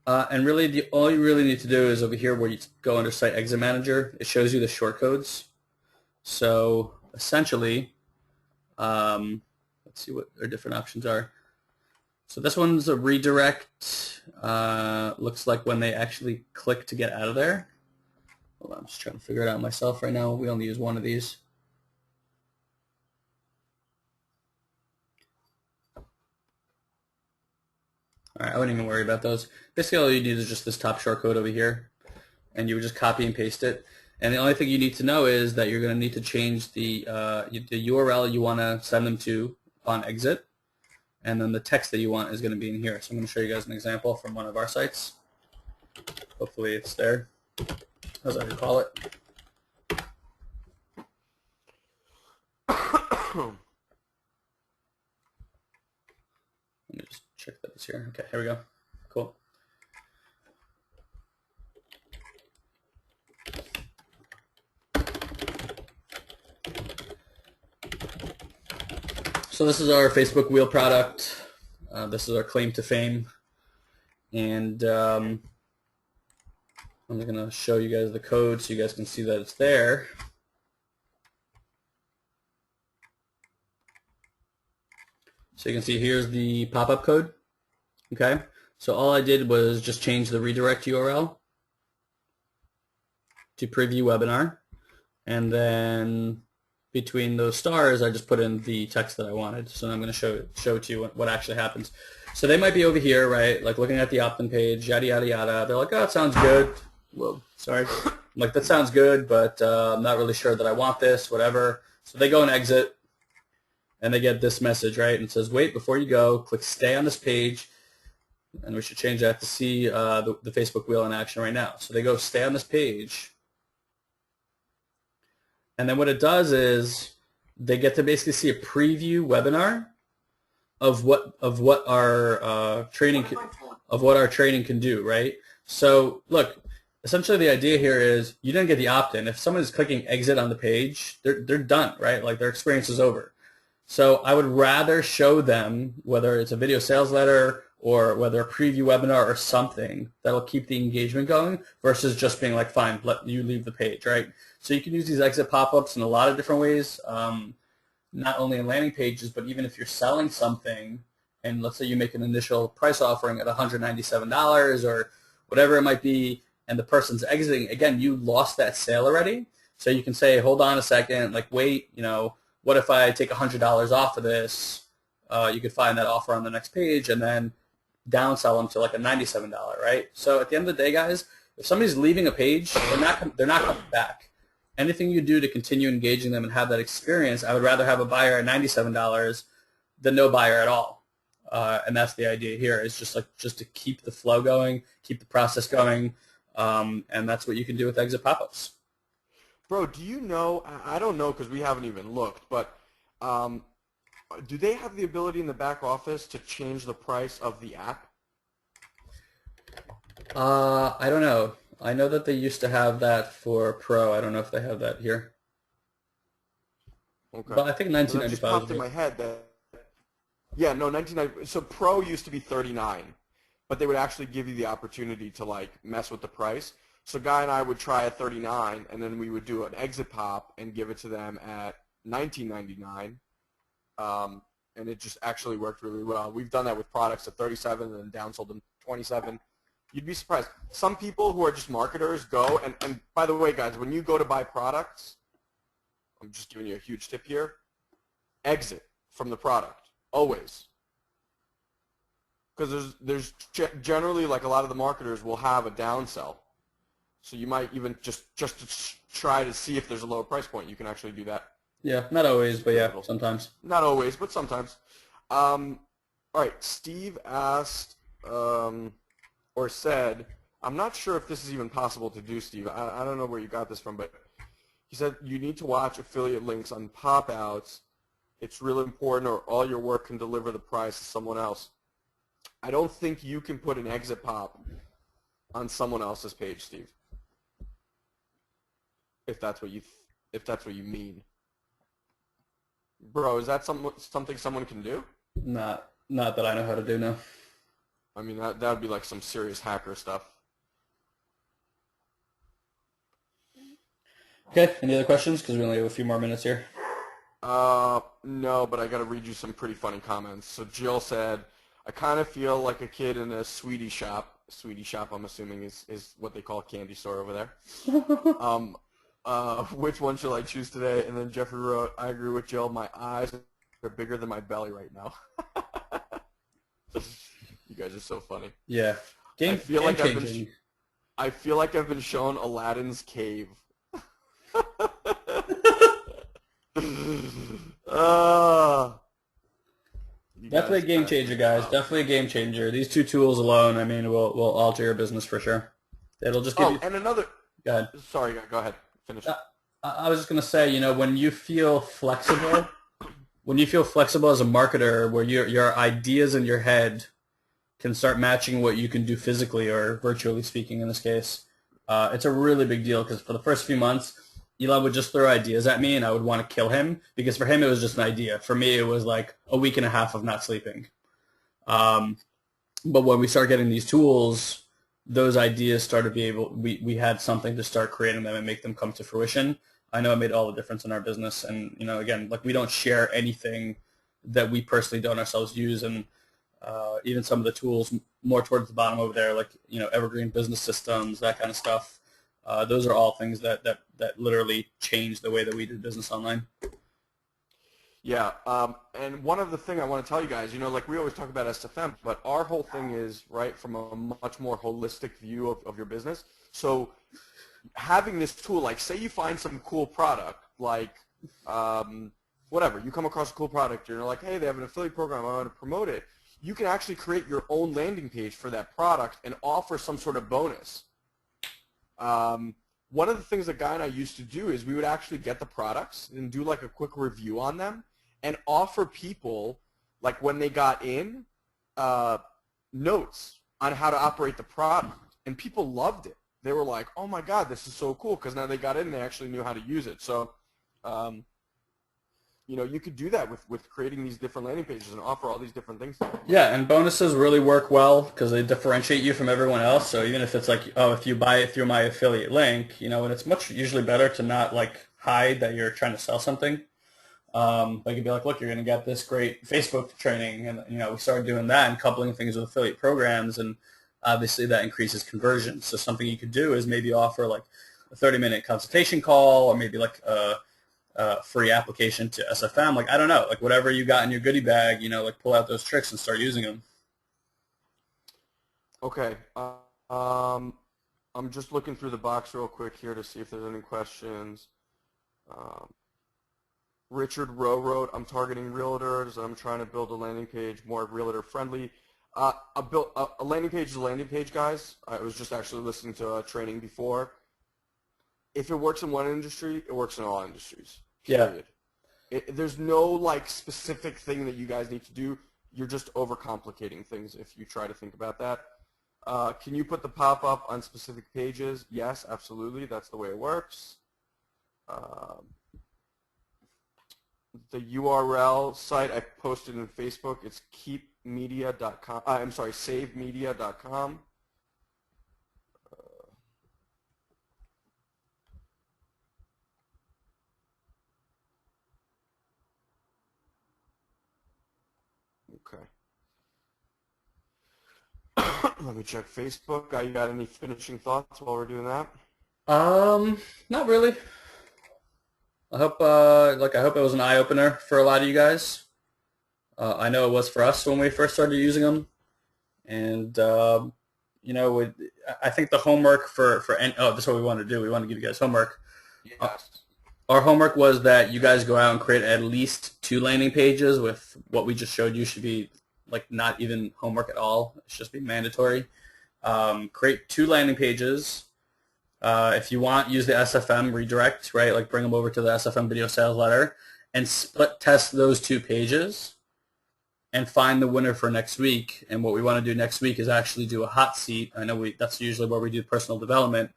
And really, all you really need to do is over here where you go under Site Exit Manager, it shows you the shortcodes. So essentially, let's see what our different options are. So this one's a redirect. Looks like when they actually click to get out of there. Hold on, I'm just trying to figure it out myself right now. We only use one of these. All right, I wouldn't even worry about those. Basically, all you need is just this top shortcode over here, and you would just copy and paste it. And the only thing you need to know is that you're going to need to change the URL you want to send them to upon exit, and then the text that you want is going to be in here. So I'm going to show you guys an example from one of our sites. Hopefully it's there, as I recall it. Let me just check that it's here. Okay, here we go. Cool. So this is our Facebook Wheel product. This is our claim to fame. And I'm going to show you guys the code so you guys can see that it's there. So you can see here's the pop-up code. Okay, so all I did was just change the redirect URL to preview webinar, and then between those stars I just put in the text that I wanted. So I'm going to show it to you what actually happens. So they might be over here, right, like looking at the opt-in page, yada yada yada. They're like, oh, it sounds good. Whoa, sorry. I'm like, that sounds good, but I'm not really sure that I want this, whatever. So they go and exit. And they get this message, right? And it says, wait, before you go, click stay on this page. And we should change that to see the Facebook Wheel in action right now. So they go stay on this page. And then what it does is they get to basically see a preview webinar of what our training can do, right? So look, essentially the idea here is you didn't get the opt-in. If someone is clicking exit on the page, they're done, right? Like their experience is over. So I would rather show them, whether it's a video sales letter or whether a preview webinar or something that'll keep the engagement going versus just being like, fine, let you leave the page, right? So you can use these exit pop-ups in a lot of different ways, not only in landing pages, but even if you're selling something and let's say you make an initial price offering at $197 or whatever it might be, and the person's exiting, again, you lost that sale already. So you can say, hold on a second, like wait, you know, what if I take $100 off of this? You could find that offer on the next page and then downsell them to like a $97, right? So at the end of the day, guys, if somebody's leaving a page, they're not coming back. Anything you do to continue engaging them and have that experience, I would rather have a buyer at $97 than no buyer at all. And that's the idea here, is just to keep the flow going, keep the process going, and that's what you can do with exit pop-ups. Bro, do you know, I don't know because we haven't even looked, but do they have the ability in the back office to change the price of the app? I don't know. I know that they used to have that for Pro. I don't know if they have that here. Okay. But I think $19.95. That just popped in my head that, yeah, no, $19.95. So Pro used to be $39, but they would actually give you the opportunity to like mess with the price. So Guy and I would try at $39, and then we would do an exit pop and give it to them at $19.99, and it just actually worked really well. We've done that with products at $37 and then downsold them $27. You'd be surprised. Some people who are just marketers go, and by the way, guys, when you go to buy products, I'm just giving you a huge tip here, exit from the product, always. Because there's generally, like, a lot of the marketers will have a downsell. So you might even just to try to see if there's a lower price point, you can actually do that. Yeah, not always, but yeah, sometimes. Not always, but sometimes. All right, Steve asked or said, I'm not sure if this is even possible to do, Steve. I don't know where you got this from, but he said you need to watch affiliate links on pop-outs. It's really important, or all your work can deliver the price to someone else. I don't think you can put an exit pop on someone else's page, Steve. If that's what you mean, bro. Is that something someone can do? Not that I know how to do, no. I mean, that would be like some serious hacker stuff. Okay, any other questions? Because we only have a few more minutes here. No, but I got to read you some pretty funny comments. So Jill said, I kind of feel like a kid in a sweetie shop. Sweetie shop, I'm assuming, is what they call a candy store over there. Which one shall I choose today? And then Jeffrey wrote, I agree with Jill. My eyes are bigger than my belly right now. You guys are so funny. Yeah. I feel like I've been shown Aladdin's cave. Definitely a game changer, guys. Definitely a game changer. These two tools alone, I mean, will alter your business for sure. It'll just give you... and another... Go ahead. Sorry, go ahead. Finish. I was just going to say, you know, when you feel flexible as a marketer, where your ideas in your head can start matching what you can do physically or virtually speaking in this case, it's a really big deal, because for the first few months, Elon would just throw ideas at me and I would want to kill him, because for him it was just an idea. For me it was like a week and a half of not sleeping. But when we started getting these tools, those ideas started to be able, we had something to start creating them and make them come to fruition. I know it made all the difference in our business. And, you know, again, like, we don't share anything that we personally don't ourselves use. And even some of the tools more towards the bottom over there, like, you know, Evergreen Business Systems, that kind of stuff. Those are all things that literally change the way that we do business online. Yeah, and one of the things I want to tell you guys, you know, like, we always talk about SFM, but our whole thing is, right, from a much more holistic view of your business. So having this tool, like, say you find some cool product, like, whatever, you come across a cool product, you're like, hey, they have an affiliate program, I want to promote it. You can actually create your own landing page for that product and offer some sort of bonus. One of the things that Guy and I used to do is we would actually get the products and do like a quick review on them and offer people, like, when they got in, notes on how to operate the product. And people loved it. They were like, oh my God, this is so cool, because now they got in and they actually knew how to use it. So, you know, you could do that with creating these different landing pages and offer all these different things. Yeah, and bonuses really work well because they differentiate you from everyone else. So even if it's like, oh, if you buy it through my affiliate link, you know, and it's much usually better to not, like, hide that you're trying to sell something. Like, you'd be like, look, you're going to get this great Facebook training. And, you know, we started doing that and coupling things with affiliate programs, and obviously that increases conversion. So something you could do is maybe offer like a 30-minute consultation call, or maybe like a free application to SFM. Like, I don't know, like, whatever you got in your goodie bag, you know, like, pull out those tricks and start using them. Okay. I'm just looking through the box real quick here to see if there's any questions. Richard Rowe wrote, I'm targeting realtors, and I'm trying to build a landing page more realtor friendly. A landing page is a landing page, guys. I was just actually listening to a training before. If it works in one industry, it works in all industries. Period. Yeah. There's no, like, specific thing that you guys need to do. You're just overcomplicating things if you try to think about that. Can you put the pop-up on specific pages? Yes, absolutely. That's the way it works. The URL site I posted in Facebook, it's keepmedia.com. I'm sorry, savemedia.com. Okay. Let me check Facebook. You got any finishing thoughts while we're doing that? Not really. I hope I hope it was an eye opener for a lot of you guys. I know it was for us when we first started using them, and I think the homework that's what we wanted to do. We wanted to give you guys homework. Yes. Our homework was that you guys go out and create at least 2 landing pages with what we just showed you. Should be like not even homework at all. It should just be mandatory. Create 2 landing pages. If you want, use the SFM redirect, right? Like bring them over to the SFM video sales letter and split test those 2 pages and find the winner for next week. And what we want to do next week is actually do a hot seat. I know that's usually where we do personal development,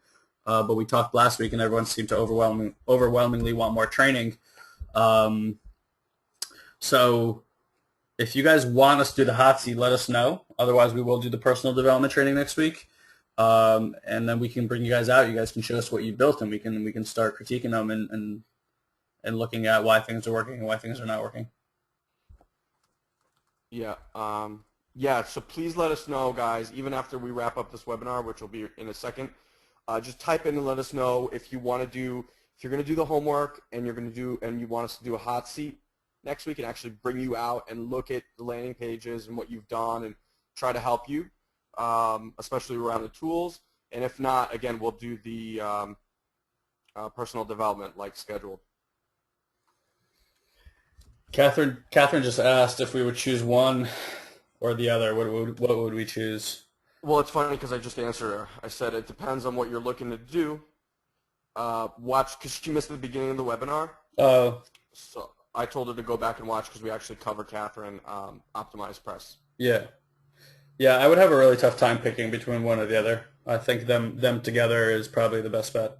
but we talked last week and everyone seemed to overwhelmingly want more training. So if you guys want us to do the hot seat, let us know. Otherwise, we will do the personal development training next week. And then we can bring you guys out. You guys can show us what you built, and we can start critiquing them and looking at why things are working and why things are not working. Yeah. Yeah. So please let us know, guys. Even after we wrap up this webinar, which will be in a second, just type in and let us know if you want to do. If you're going to do the homework and you want us to do a hot seat next week and actually bring you out and look at the landing pages and what you've done and try to help you. Especially around the tools, and if not, again, we'll do the personal development like scheduled. Catherine just asked if we would choose one or the other. What would we choose? Well, it's funny because I just answered her. I said it depends on what you're looking to do. Watch, because she missed the beginning of the webinar. Oh. So I told her to go back and watch because we actually covered Catherine Optimized Press. Yeah. Yeah, I would have a really tough time picking between one or the other. I think them together is probably the best bet.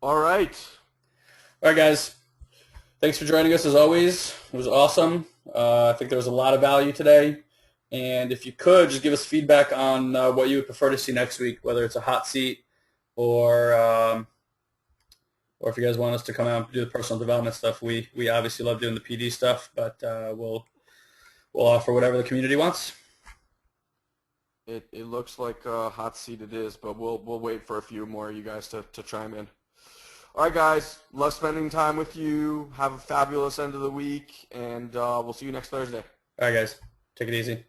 All right. All right, guys. Thanks for joining us as always. It was awesome. I think there was a lot of value today. And if you could, just give us feedback on what you would prefer to see next week, whether it's a hot seat or if you guys want us to come out and do the personal development stuff. We obviously love doing the PD stuff, but we'll offer whatever the community wants. It looks like a hot seat it is, but we'll wait for a few more of you guys to chime in. All right, guys. Love spending time with you. Have a fabulous end of the week, and we'll see you next Thursday. All right, guys. Take it easy.